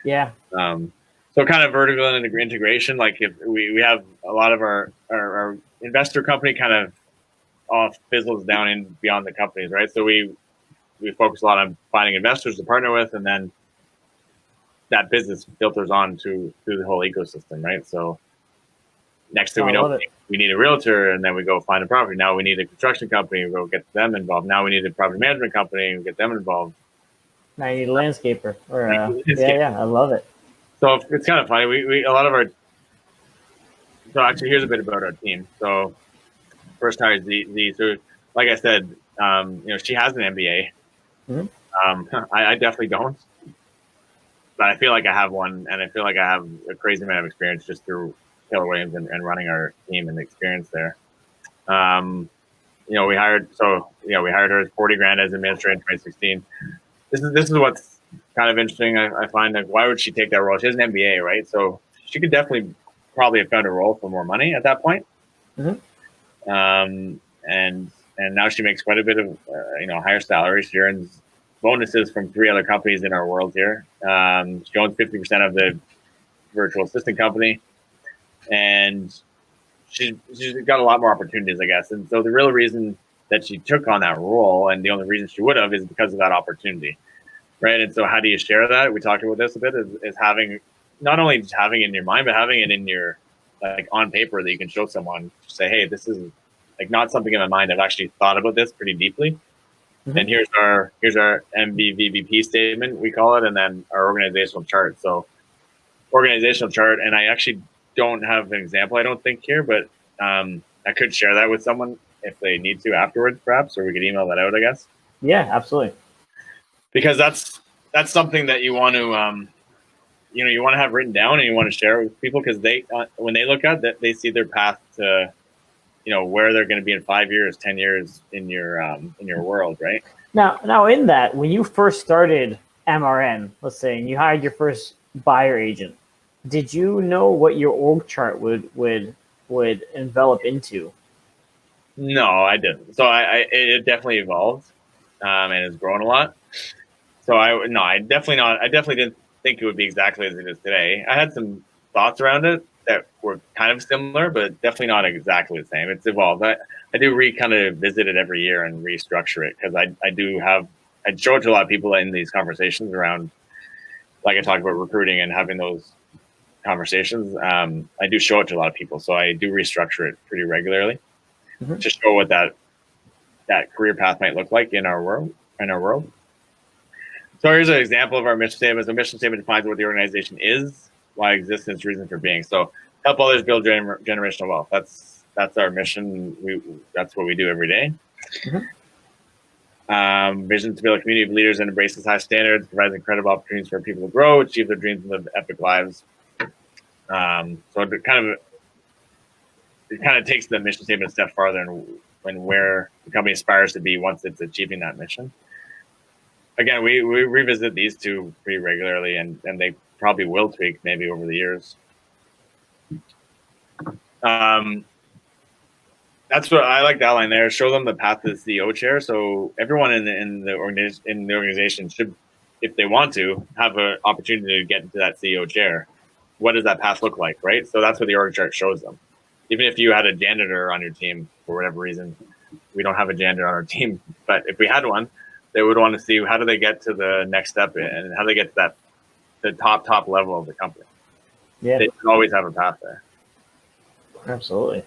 Yeah. So kind of vertical integration. Like if we have a lot of our investor company kind of off fizzles down in beyond the companies, right? So we focus a lot on finding investors to partner with, and then that business filters on through the whole ecosystem, right? So next thing we know, we need a realtor, and then we go find a property. Now we need a construction company, we go get them involved. Now we need a property management company, we get them involved. Now you need a landscaper. Yeah, I love it. So it's kind of funny. We a lot of our. So actually, here's a bit about our team. So first hire Z. So like I said, she has an MBA. Mm-hmm. I definitely don't, but I feel like I have one, and I feel like I have a crazy amount of experience just through Taylor Williams and running our team and the experience there. We hired her as 40 grand as administrator in 2016. This is what's kind of interesting. I find, like, why would she take that role? She has an MBA, right? So she could definitely probably have found a role for more money at that point. Mm-hmm. And now she makes quite a bit of higher salary. She earns bonuses from 3 other companies in our world here. She owns 50% of the virtual assistant company, and she's got a lot more opportunities, I guess. And so the real reason that she took on that role, and the only reason she would have, is because of that opportunity, right? And so how do you share that? We talked about this a bit, is having, not only just having it in your mind, but having it in your, like, on paper that you can show someone, say, hey, this is like not something in my mind. I've actually thought about this pretty deeply. Mm-hmm. And here's our MVVBP statement, we call it, and then our organizational chart. So organizational chart, and I actually don't have an example, I don't think, here, but I could share that with someone if they need to afterwards, perhaps, or we could email that out, I guess. Yeah, absolutely. Because that's something that you want to you want to have written down, and you want to share it with people, because they when they look at that, they see their path to where they're going to be in 5 years, 10 years in your world, right? Now in that, when you first started MRN, let's say, and you hired your first buyer agent, did you know what your org chart would envelop into? No, I didn't. So it definitely evolved, and has grown a lot. So I definitely didn't think it would be exactly as it is today. I had some thoughts around it that were kind of similar, but definitely not exactly the same. It's evolved. I do kind of visit it every year and restructure it, because I show it to a lot of people in these conversations around, like I talked about recruiting and having those conversations. I do show it to a lot of people, so I do restructure it pretty regularly, mm-hmm. to show what that career path might look like in our world. So here's an example of our mission statement. The mission statement defines what the organization is, why it exists, and its reason for being. So help others build generational wealth. That's our mission. That's what we do every day. Mm-hmm. Vision to build a community of leaders and embraces high standards, provides incredible opportunities for people to grow, achieve their dreams, and live epic lives. So it kind of takes the mission statement a step farther, and where the company aspires to be once it's achieving that mission. Again, we revisit these two pretty regularly, and they probably will tweak maybe over the years. That's what I like to outline there. Show them the path to the CEO chair. So everyone in the organization if they want to have an opportunity to get into that CEO chair, what does that path look like, right? So that's what the org chart shows them. Even if you had a janitor on your team for whatever reason, we don't have a janitor on our team, but if we had one, they would want to see how do they get to the next step and how do they get to the top level of the company. Yeah, they should always have a path there. absolutely.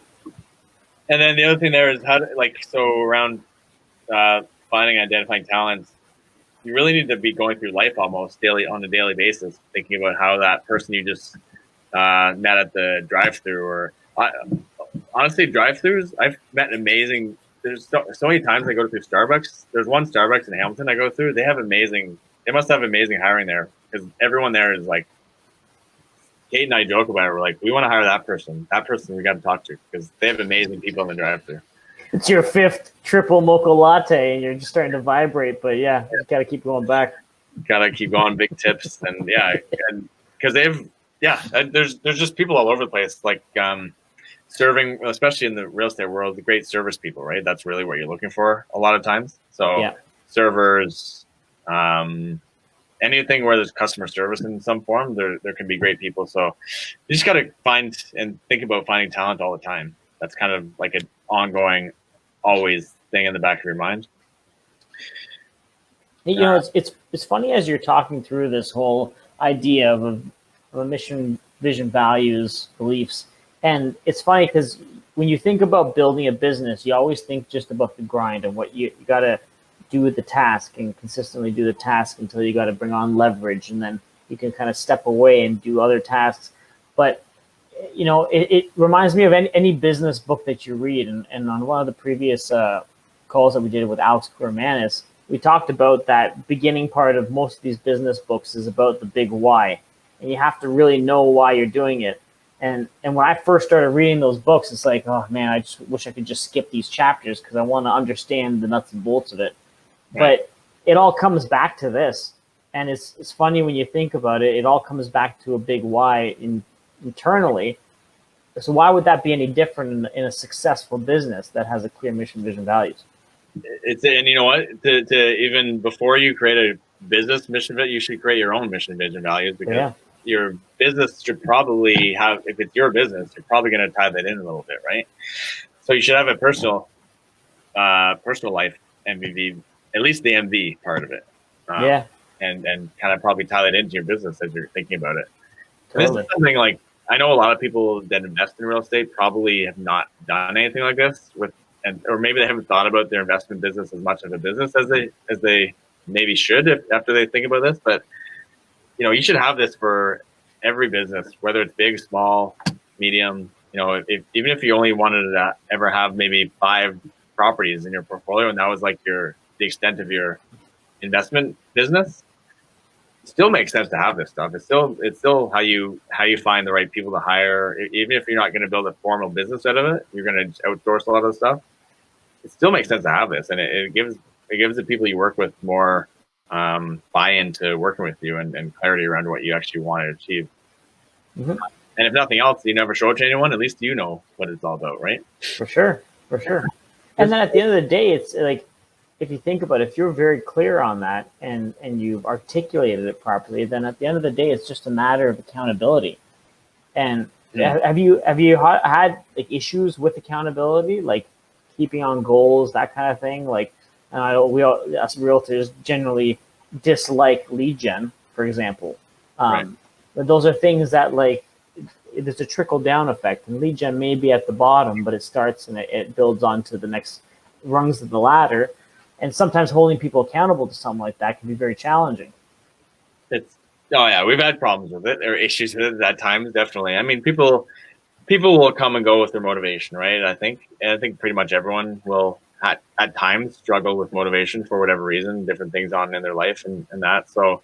And then the other thing there is around finding, identifying talents, you really need to be going through life almost on a daily basis, thinking about how that person you just met at the drive-through, or honestly, drive-throughs, I've met amazing. There's so many times I go through Starbucks. There's one Starbucks in Hamilton I go through. They must have amazing hiring there, because everyone there is like, Kate and I joke about it. We're like, we want to hire that person. That person we got to talk to, because they have amazing people in the drive-thru. It's your 5th triple mocha latte, and you're just starting to vibrate. But yeah, you got to keep going back. Got to keep going. Big tips, and because there's just people all over the place, like serving, especially in the real estate world, the great service people, right? That's really what you're looking for a lot of times. So servers, anything where there's customer service in some form, there can be great people. So you just got to find and think about finding talent all the time. That's kind of like an ongoing, always thing in the back of your mind. You know, it's funny as you're talking through this whole idea of a mission, vision, values, beliefs. And it's funny because when you think about building a business, you always think just about the grind and what you got to do with the task and consistently do the task until you got to bring on leverage, and then you can kind of step away and do other tasks. But you know, it reminds me of any business book that you read. And on one of the previous calls that we did with Alex Cormanis, we talked about that beginning part of most of these business books is about the big why, and you have to really know why you're doing it. And when I first started reading those books, it's like, oh man, I just wish I could just skip these chapters because I want to understand the nuts and bolts of it. Right. But it all comes back to this, and it's funny when you think about it. It all comes back to a big why internally. So why would that be any different in a successful business that has a clear mission, vision, values? And you know what? To even before you create a business mission, you should create your own mission, vision, values, because your business should probably have, if it's your business, you're probably going to tie that in a little bit, right? So you should have a personal life MVV, at least the MV part of it. And kind of probably tie that into your business as you're thinking about it. Totally. This is something like, I know a lot of people that invest in real estate probably have not done anything like this or maybe they haven't thought about their investment business as much of a business as they maybe should after they think about this. But you know, you should have this for every business, whether it's big, small, medium. You know, even if you only wanted to ever have maybe 5 properties in your portfolio, and that was like the extent of your investment business, it still makes sense to have this stuff. It's still how you find the right people to hire. Even if you're not going to build a formal business out of it, you're going to outsource a lot of the stuff. It still makes sense to have this, and it gives the people you work with more buy-in to working with you and clarity around what you actually want to achieve. Mm-hmm. And if nothing else, you never show it to anyone. At least you know what it's all about, right? For sure. And then at the end of the day, it's like, if you think about it, if you're very clear on that and you've articulated it properly, then at the end of the day, it's just a matter of accountability. And have you had like issues with accountability, like keeping on goals, that kind of thing? Like, we all, as realtors, generally dislike lead gen, for example. But those are things that, like, there's a trickle down effect, and lead gen may be at the bottom, but it starts and it builds onto the next rungs of the ladder. And sometimes holding people accountable to something like that can be very challenging. We've had problems with it, or issues with it at times, definitely. I mean, people will come and go with their motivation, right? I think pretty much everyone will at times struggle with motivation for whatever reason, different things on in their life and that. So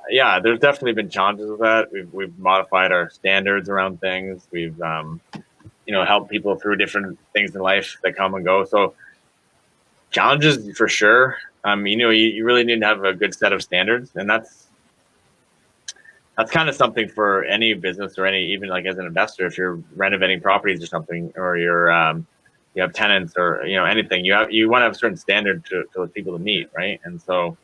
yeah, there's definitely been challenges with that. We've modified our standards around things. We've helped people through different things in life that come and go. So challenges for sure. You really need to have a good set of standards, and that's kind of something for any business or even like as an investor. If you're renovating properties or something, or you're you have tenants or anything, you want to have a certain standard to people to meet, right? And so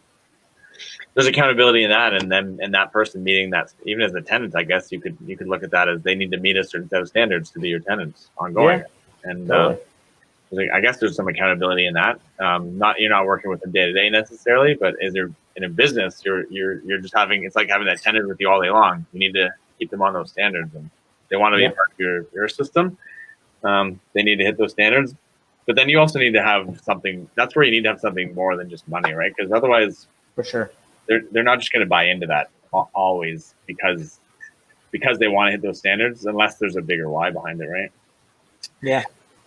there's accountability in that, and then and that person meeting that, even as a tenant, I guess you could look at that as they need to meet a certain set of standards to be your tenants ongoing. Yeah, And totally. I guess there's some accountability in that. Not you're not working with them day to day necessarily, but as you're in a business, you're just having, it's like having that tenant with you all day long. You need to keep them on those standards, and they want to be a part of your system. They need to hit those standards, but then you also need to have something. That's where you need to have something more than just money, right? Because otherwise, For sure. they're not just going to buy into that always because they want to hit those standards, unless there's a bigger why behind it, right? Yeah,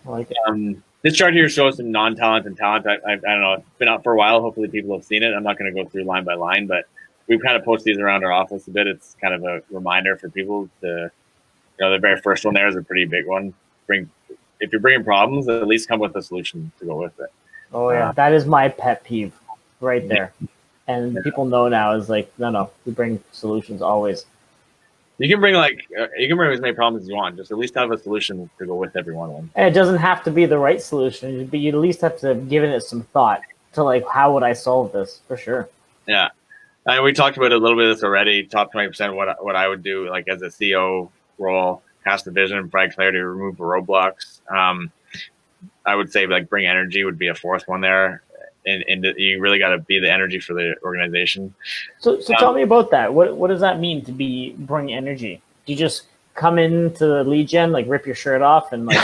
I like it. This chart here shows some non-talent and talent. I don't know. It's been out for a while. Hopefully people have seen it. I'm not going to go through line by line, but we've kind of posted these around our office a bit. It's kind of a reminder for people to, the very first one there is a pretty big one. If you're bringing problems, at least come with a solution to go with it. Oh yeah, that is my pet peeve right there. And people know now is like, no, we bring solutions always. You can bring as many problems as you want. Just at least have a solution to go with every one of them. And it doesn't have to be the right solution, but you at least have to have given it some thought to like, how would I solve this? For sure. Yeah, and we talked about a little bit of this already. Top 20%. What I would do, like as a CEO role, cast the vision, provide clarity, remove roadblocks. I would say like bring energy would be a fourth one there. And you really got to be the energy for the organization. So tell me about that. What does that mean to bring energy? Do you just come into the lead gen, like rip your shirt off and like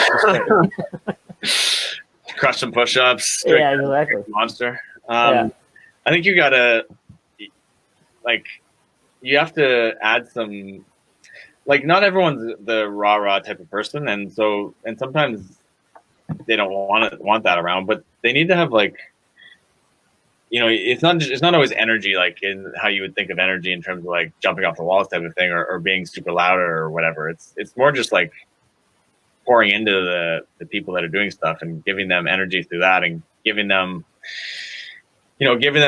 just crush some push-ups? Yeah, exactly. Monster. I think you gotta you have to add some. Like not everyone's the rah type of person, and sometimes they don't want that around, but they need to have like. It's not always energy, like in how you would think of energy in terms of like jumping off the walls type of thing, or being super loud or whatever. It's more just like pouring into the people that are doing stuff and giving them energy through that, and giving them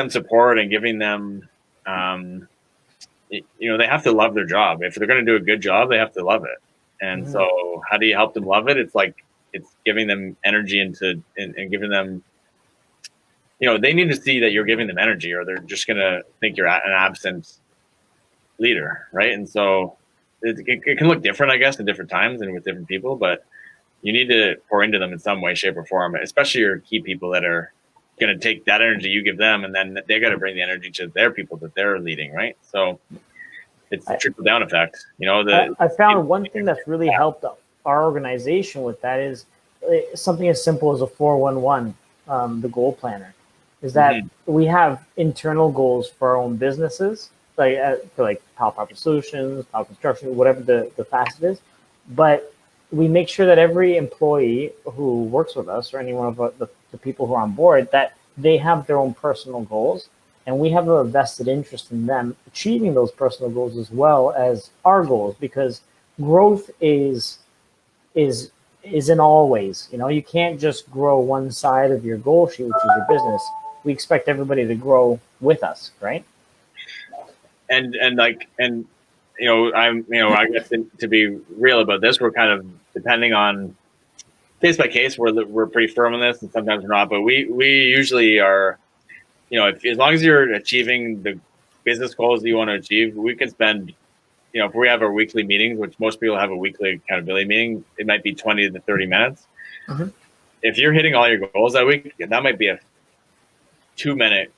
support, and giving them, they have to love their job. If they're going to do a good job, they have to love it. And so how do you help them love it? It's like, it's giving them energy and giving them, they need to see that you're giving them energy, or they're just going to think you're an absent leader, right? And so it can look different, I guess, in different times and with different people, but you need to pour into them in some way, shape, or form, especially your key people that are going to take that energy you give them, and then they got to bring the energy to their people that they're leading, right? So it's a trickle down effect. I found one thing that's really helped our organization with that is something as simple as a 411, the goal planner. Is that we have internal goals for our own businesses, for like Power Property Solutions, Power Construction, whatever the facet is. But we make sure that every employee who works with us, or any one of the people who are on board, that they have their own personal goals, and we have a vested interest in them achieving those personal goals as well as our goals, because growth is in all ways. You can't just grow one side of your goal sheet, which is your business. We expect everybody to grow with us, right? I guess to be real about this, we're kind of depending on case by case. We're pretty firm on this, and sometimes we're not. But we usually are, as long as you're achieving the business goals that you want to achieve, we can spend, if we have our weekly meetings, which most people have a weekly accountability meeting, it might be 20 to 30 minutes. Mm-hmm. If you're hitting all your goals that week, that might be a 2-minute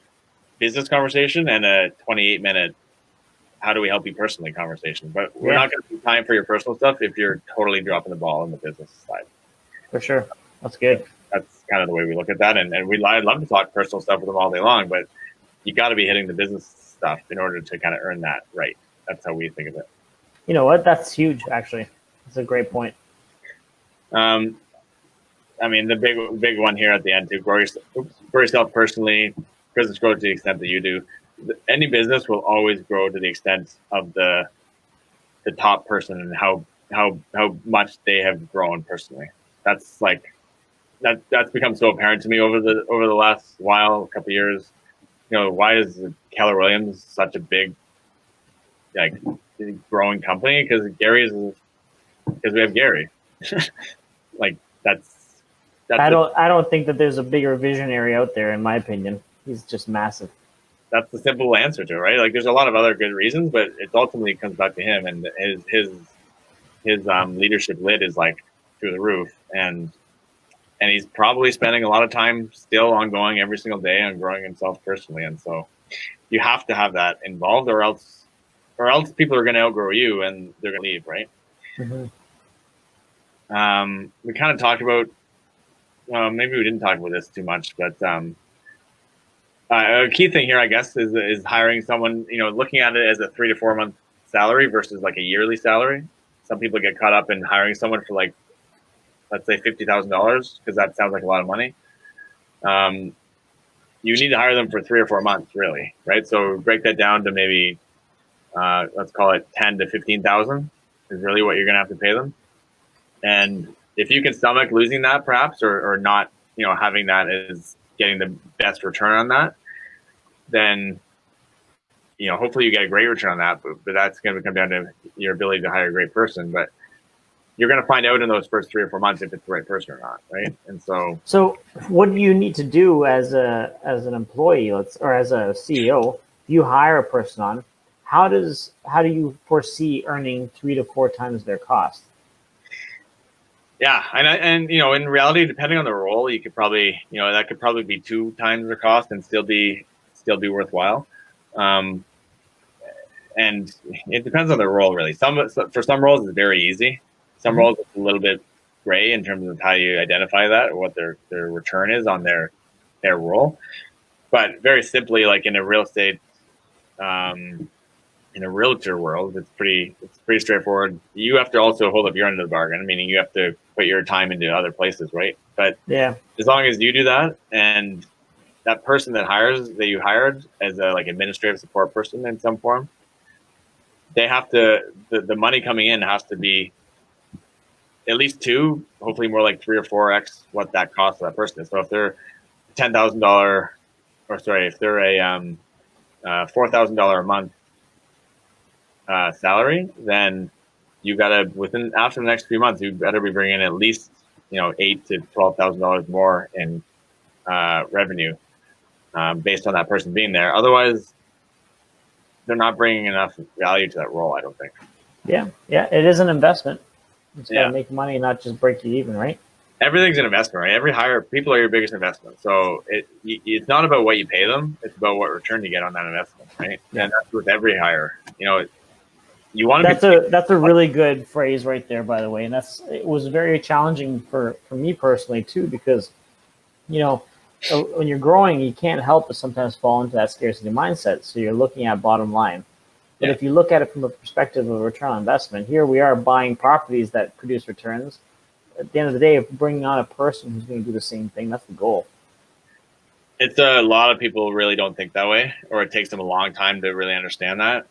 business conversation and a 28-minute how do we help you personally conversation. But we're not going to have time for your personal stuff if you're totally dropping the ball on the business side. For sure. That's good. That's kind of the way we look at that. And I'd love to talk personal stuff with them all day long, but you got to be hitting the business stuff in order to kind of earn that right. That's how we think of it. You know what? That's huge, actually. That's a great point. The big one here at the end too, grow yourself personally. Business grow to the extent that you do. Any business will always grow to the extent of the top person and how much they have grown personally. That's that's become so apparent to me over the last while, a couple of years. Why is Keller Williams such a big growing company? Because we have Gary. I don't think that there's a bigger visionary out there, in my opinion. He's just massive. that's the simple answer to it, right? Like there's a lot of other good reasons, but it ultimately comes back to him, and his leadership lid is like through the roof, and he's probably spending a lot of time still ongoing every single day on growing himself personally. And so you have to have that involved, or else people are going to outgrow you and they're going to leave, right? Mm-hmm. We kind of talked about, maybe we didn't talk about this too much, but a key thing here, I guess, is hiring someone, looking at it as a 3 to 4 month salary versus like a yearly salary. Some people get caught up in hiring someone for like, let's say $50,000, because that sounds like a lot of money. You need to hire them for 3 or 4 months, really, right? So break that down to maybe, let's call it 10 to 15,000 is really what you're going to have to pay them. And if you can stomach losing that, perhaps, or not, having that as getting the best return on that, then, hopefully you get a great return on that. But that's going to come down to your ability to hire a great person. But you're going to find out in those first 3 or 4 months if it's the right person or not, right? And so what do you need to do as an employee, or as a CEO? If you hire a person on, how do you foresee earning 3 to 4 times their cost? Yeah, and in reality, depending on the role, you could probably, that could probably be 2 times the cost and still be worthwhile. And it depends on the role, really. For some roles, it's very easy. Some roles, it's a little bit gray in terms of how you identify that or what their return is on their role. But very simply, like in a real estate, in a realtor world, it's pretty straightforward. You have to also hold up your end of the bargain, meaning you have to put your time into other places, right? But yeah, as long as you do that, and that person that you hired as a like administrative support person in some form, they have to, the money coming in has to be at least 2, hopefully more like 3 or 4x what that cost of that person is. So if they're $10,000, or sorry, if they're a $4,000 a month salary, then you gotta after the next few months, you better be bringing in at least $8,000 to $12,000 more in revenue based on that person being there. Otherwise, they're not bringing enough value to that role, I don't think. Yeah, it is an investment. It's got to make money, not just break you even, right? Everything's an investment, right? Every hire, people are your biggest investment. So it's not about what you pay them; it's about what return you get on that investment, right? Yeah. And that's with every hire. You want to. That's a really good phrase right there, by the way, and it was very challenging for me personally too, because when you're growing, you can't help but sometimes fall into that scarcity mindset. So you're looking at bottom line. But if you look at it from the perspective of return on investment, here we are buying properties that produce returns. At the end of the day, if bringing on a person who's going to do the same thing, that's the goal. It's a lot of people really don't think that way, or it takes them a long time to really understand that.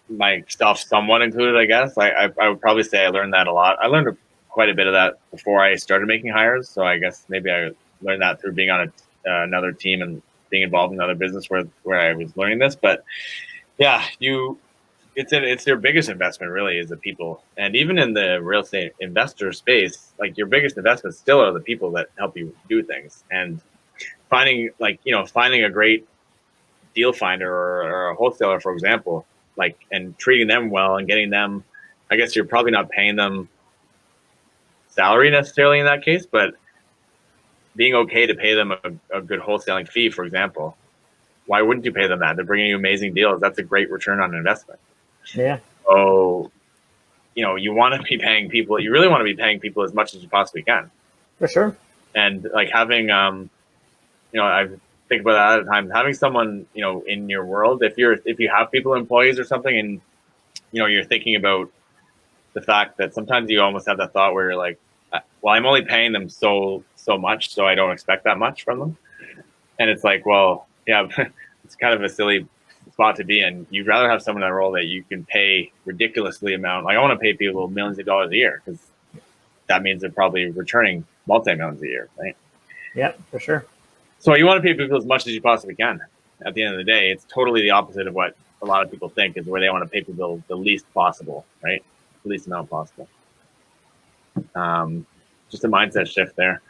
Myself, somewhat included, I guess. I would probably say I learned that a lot. I learned quite a bit of that before I started making hires. So I guess maybe I learned that through being on another team and being involved in another business where I was learning this. But yeah, it's your biggest investment really is the people. And even in the real estate investor space, like your biggest investments still are the people that help you do things. And finding a great deal finder or a wholesaler, for example, and treating them well and getting them, I guess you're probably not paying them salary necessarily in that case, but being okay to pay them a good wholesaling fee, for example. Why wouldn't you pay them that? They're bringing you amazing deals. That's a great return on investment. Yeah. So, you want to be paying people. You really want to be paying people as much as you possibly can. For sure. And like having, I think about that at times. Having someone, in your world, if you have people, employees or something, and you're thinking about the fact that sometimes you almost have that thought where you're like, well, I'm only paying them so much, so I don't expect that much from them. And it's like, well, yeah, it's kind of a silly spot to be in. You'd rather have someone in that role that you can pay ridiculously amount. Like I want to pay people millions of dollars a year because that means they're probably returning multi-millions a year, right? Yeah, for sure. So you want to pay people as much as you possibly can. At the end of the day, it's totally the opposite of what a lot of people think is where they want to pay people the least possible, right? The least amount possible. Just a mindset shift there.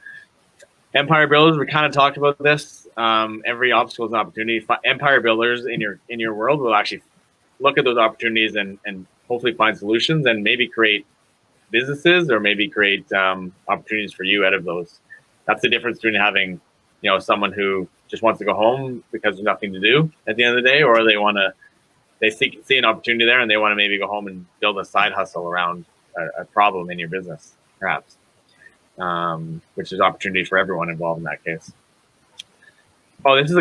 Empire builders, we kind of talked about this. Every obstacle is an opportunity. Empire builders in your world will actually look at those opportunities and hopefully find solutions and maybe create businesses or maybe create opportunities for you out of those. That's the difference between having, someone who just wants to go home because there's nothing to do at the end of the day, or they see an opportunity there and they want to maybe go home and build a side hustle around a problem in your business, perhaps, which is opportunity for everyone involved in that case. Oh, this is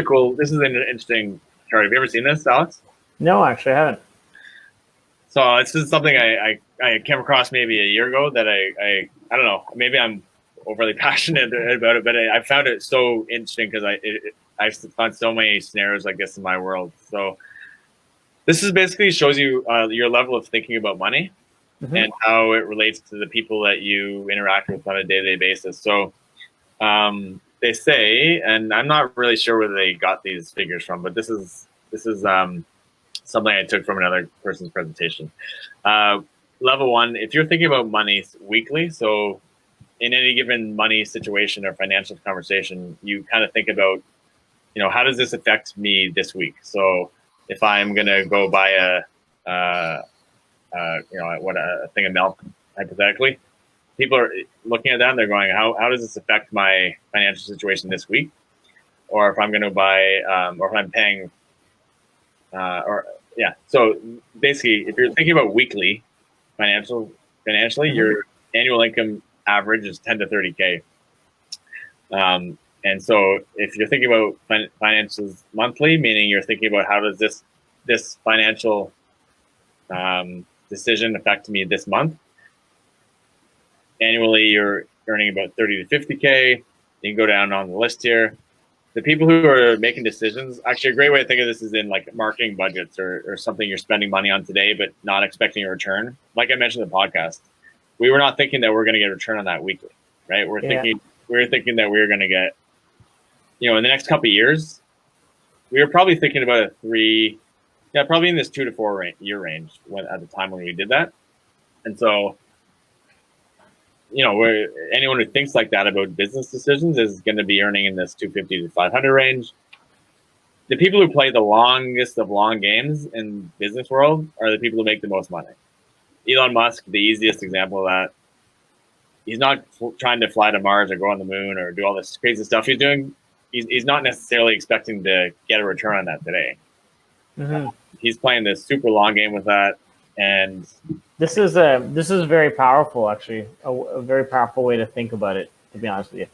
an interesting chart. Have you ever seen this, Alex? No, actually, I haven't. So this is something I came across maybe a year ago that I don't know, maybe I'm overly passionate about it, but I found it so interesting because I found so many scenarios like this in my world. So this is basically shows you your level of thinking about money and how it relates to the people that you interact with on a day-to-day basis. So they say, and I'm not really sure where they got these figures from, but this is something I took from another person's presentation. Level one, if you're thinking about money weekly, so in any given money situation or financial conversation, you kind of think about, how does this affect me this week? So if I'm going to go buy a thing of milk, hypothetically, people are looking at that and they're going, how does this affect my financial situation this week? Or if I'm going to buy, or if I'm paying, So basically, if you're thinking about weekly financially, your annual income average is 10 to 30K. And so if you're thinking about finances monthly, meaning you're thinking about how does this financial decision affect me this month, annually you're earning about 30 to 50K. You can go down on the list here. The people who are making decisions, actually a great way to think of this is in like marketing budgets or something you're spending money on today, but not expecting a return. Like I mentioned in the podcast, we were not thinking that we're going to get a return on that weekly, right? We're thinking that we're going to get, in the next couple of years, we were probably thinking about probably in this 2 to 4 year range at the time when we did that. And so, anyone who thinks like that about business decisions is going to be earning in this 250 to 500 range. The people who play the longest of long games in business world are the people who make the most money. Elon Musk, the easiest example of that. He's not trying to fly to Mars or go on the moon or do all this crazy stuff he's doing. He's not necessarily expecting to get a return on that today. He's playing this super long game with that. And this is very powerful, actually, a very powerful way to think about it, to be honest with you.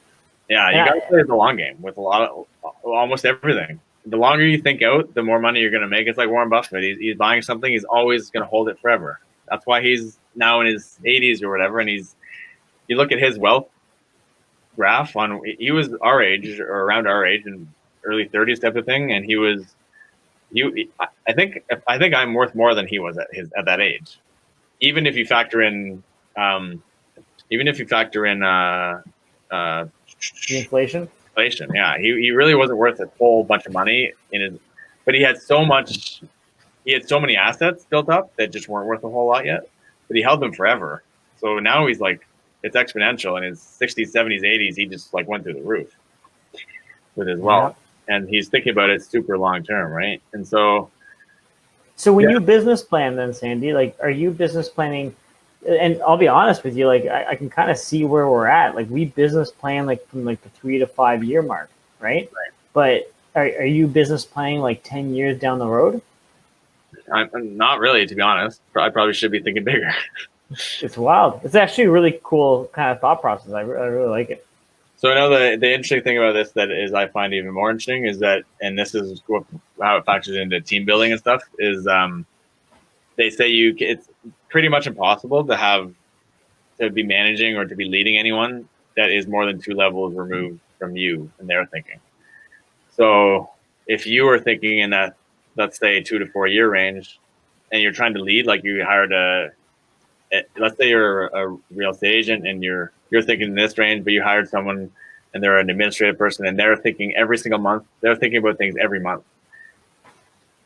Yeah, you got to play the long game with almost everything. The longer you think out, the more money you're going to make. It's like Warren Buffett. He's buying something, he's always going to hold it forever. That's why he's now in his 80s or whatever. And you look at his wealth graph he was our age or around our age in early 30s type of thing. And I think I'm worth more than he was at that age. Even if you factor in The inflation. Yeah, he really wasn't worth a whole bunch of money but he had so many assets built up that just weren't worth a whole lot yet, but he held them forever. So now he's like, it's exponential. In his 60s, 70s, 80s, he just like went through the roof with his wealth. And he's thinking about it super long term, right? And so when you business plan, then Sandy, like, are you business planning? And I'll be honest with you, like, I can kind of see where we're at. Like, we business plan like from like the 3 to 5 year mark, right? But are you business planning like 10 years down the road? I'm not really, to be honest. I probably should be thinking bigger. It's wild. It's actually a really cool kind of thought process. I really like it. So I know the interesting thing about this that is I find even more interesting is that, and this is how it factors into team building and stuff, is they say it's pretty much impossible to be managing or to be leading anyone that is more than 2 levels removed from you and their thinking. So if you are thinking in that, let's say 2 to 4 year range, and you're trying to lead, like you hired let's say you're a real estate agent and you're thinking in this range, but you hired someone and they're an administrative person and they're thinking every single month, they're thinking about things every month.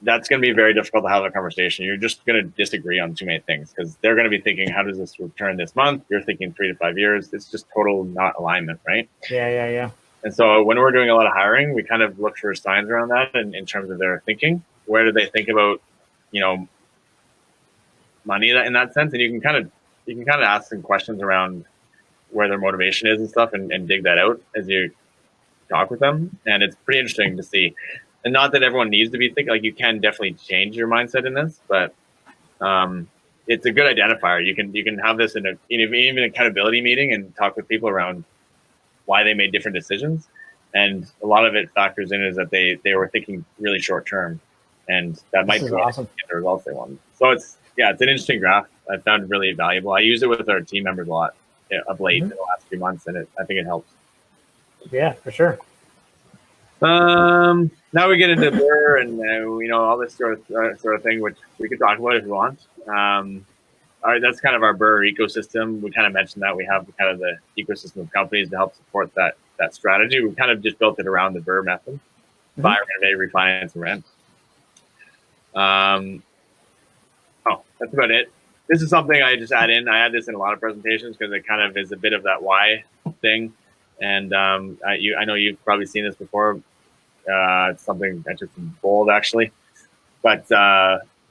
That's going to be very difficult to have a conversation. You're just going to disagree on too many things because they're going to be thinking, how does this return this month? You're thinking 3 to 5 years. It's just total not alignment, right? Yeah. And so when we're doing a lot of hiring, we kind of look for signs around that, and in terms of their thinking, where do they think about, money in that sense? And you can kind of ask some questions around where their motivation is and stuff, and dig that out as you talk with them. And it's pretty interesting to see. And not that everyone needs to be thinking, like, you can definitely change your mindset in this, but it's a good identifier. You can have this in even an accountability meeting and talk with people around why they made different decisions. And a lot of it factors in is that they were thinking really short term, and that might be awesome. the results they want. So it's an interesting graph. I found it really valuable. I use it with our team members a lot of late in the last few months, and I think it helps. Yeah, for sure. Now we get into BRRRR and all this sort of thing, which we could talk about if you want. All right, that's kind of our BRRRR ecosystem. We kind of mentioned that we have kind of the ecosystem of companies to help support that strategy. We kind of just built it around the BRRRR method: buy, renovate, refinance, and rent. That's about it. This is something I just add in. I add this in a lot of presentations because it kind of is a bit of that why thing. And I know you've probably seen this before. It's something that's just bold, actually. But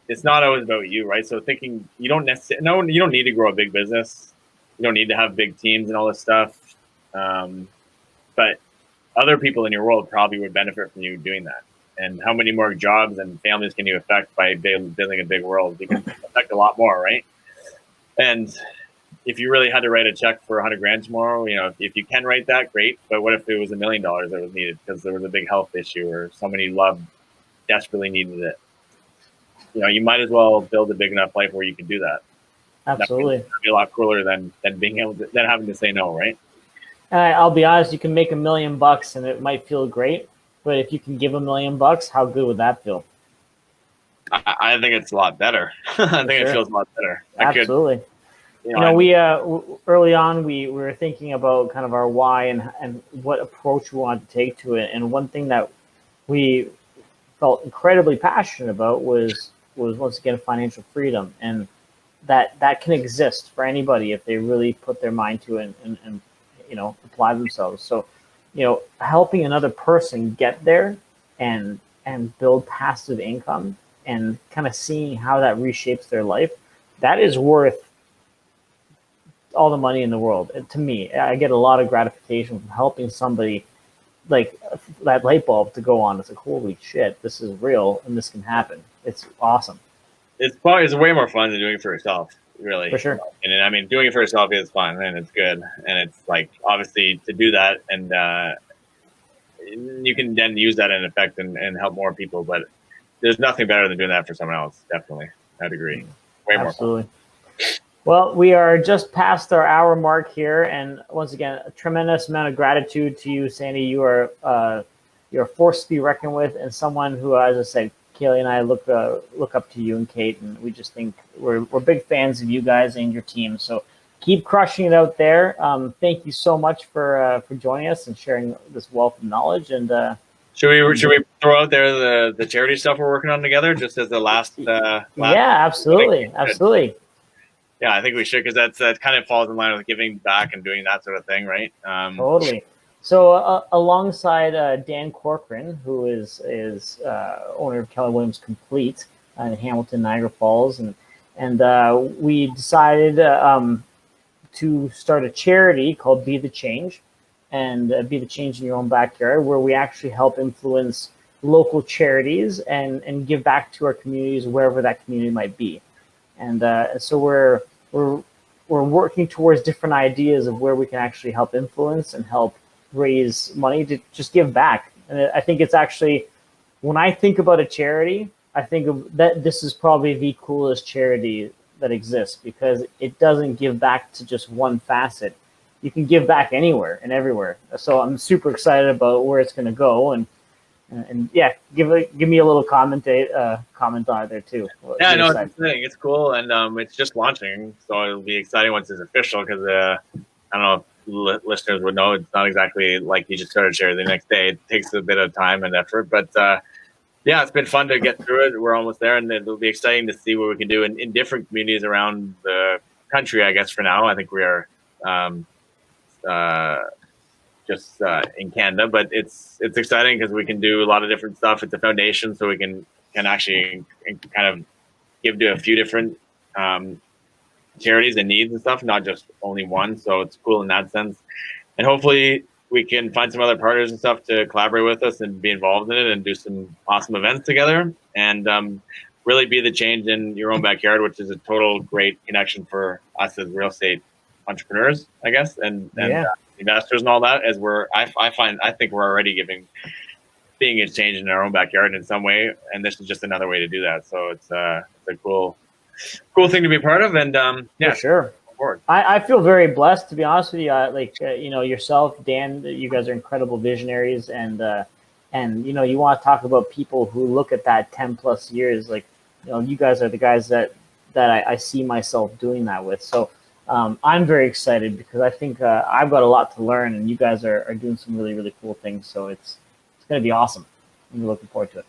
it's not always about you, right? So thinking you don't need to grow a big business. You don't need to have big teams and all this stuff. But other people in your world probably would benefit from you doing that. And how many more jobs and families can you affect by building a big world? You can affect a lot more, right? And if you really had to write a check for $100,000 tomorrow, if you can write that, great. But what if it was $1 million that was needed because there was a big health issue or somebody you loved desperately needed it? You might as well build a big enough life where you can do that. Absolutely. That'd be a lot cooler than being able to, than having to say no, right? I'll be honest, you can make $1 million and it might feel great, but if you can give $1 million, how good would that feel? I think it's a lot better. I think it feels a lot better. Absolutely. We early on we were thinking about kind of our why and what approach we wanted to take to it. And one thing that we felt incredibly passionate about was once again financial freedom, and that can exist for anybody if they really put their mind to it and apply themselves. So helping another person get there and build passive income and kind of seeing how that reshapes their life, that is worth all the money in the world. And to me, I get a lot of gratification from helping somebody, like that light bulb to go on. It's like, holy shit, this is real and this can happen. It's awesome. It's way more fun than doing it for yourself, really. For sure. And I mean, doing it for yourself is fun and it's good. And it's like, obviously, to do that, and you can then use that in effect and help more people. But there's nothing better than doing that for someone else. Definitely. I'd agree. Way more fun. Well, we are just past our hour mark here, and once again, a tremendous amount of gratitude to you, Sandy. You're a force to be reckoned with, and someone who, as I said, Kaylee and I look up to you and Kate, and we just think we're big fans of you guys and your team. So keep crushing it out there. Thank you so much for joining us and sharing this wealth of knowledge. And should we throw out there the charity stuff we're working on together, just as the last yeah, absolutely. Yeah, I think we should, because that kind of falls in line with giving back and doing that sort of thing, right? Totally. So alongside Dan Corcoran, who is owner of Keller Williams Complete in Hamilton, Niagara Falls, and we decided to start a charity called Be the Change, and Be the Change in Your Own Backyard, where we actually help influence local charities and give back to our communities wherever that community might be. And so we're working towards different ideas of where we can actually help influence and help raise money to just give back. And I think it's actually, when I think about a charity, I think of that this is probably the coolest charity that exists, because it doesn't give back to just one facet. You can give back anywhere and everywhere. So I'm super excited about where it's going to go, and yeah, give me a little comment on there too. Yeah, no, it's exciting. It's cool, and it's just launching, so it'll be exciting once it's official. Because I don't know if listeners would know, it's not exactly like you just started sharing the next day. It takes a bit of time and effort, but yeah, it's been fun to get through it. We're almost there, and it'll be exciting to see what we can do in different communities around the country. I guess for now, I think we are just in Canada, but it's exciting because we can do a lot of different stuff. It's a foundation, so we can actually kind of give to a few different charities and needs and stuff, not just only one. So it's cool in that sense. And hopefully we can find some other partners and stuff to collaborate with us and be involved in it and do some awesome events together and really be the change in your own backyard, which is a total great connection for us as real estate entrepreneurs, I guess, and investors and all that. As I think we're already being a change in our own backyard in some way, and this is just another way to do that. So it's a cool thing to be a part of, and for sure. I feel very blessed, to be honest with you. Yourself, Dan, you guys are incredible visionaries, and you want to talk about people who look at that 10 plus years. Like, you guys are the guys that I see myself doing that with. So I'm very excited because I think I've got a lot to learn, and you guys are doing some really, really cool things. So it's going to be awesome. I'm looking forward to it.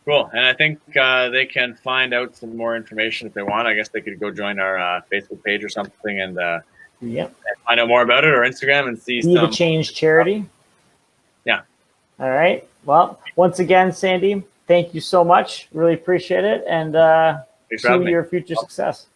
Cool. And I think they can find out some more information if they want. I guess they could go join our Facebook page or something and find out more about it, or Instagram and see the Change charity. Yeah. All right. Well, once again, Sandy, thank you so much. Really appreciate it. And to your future success.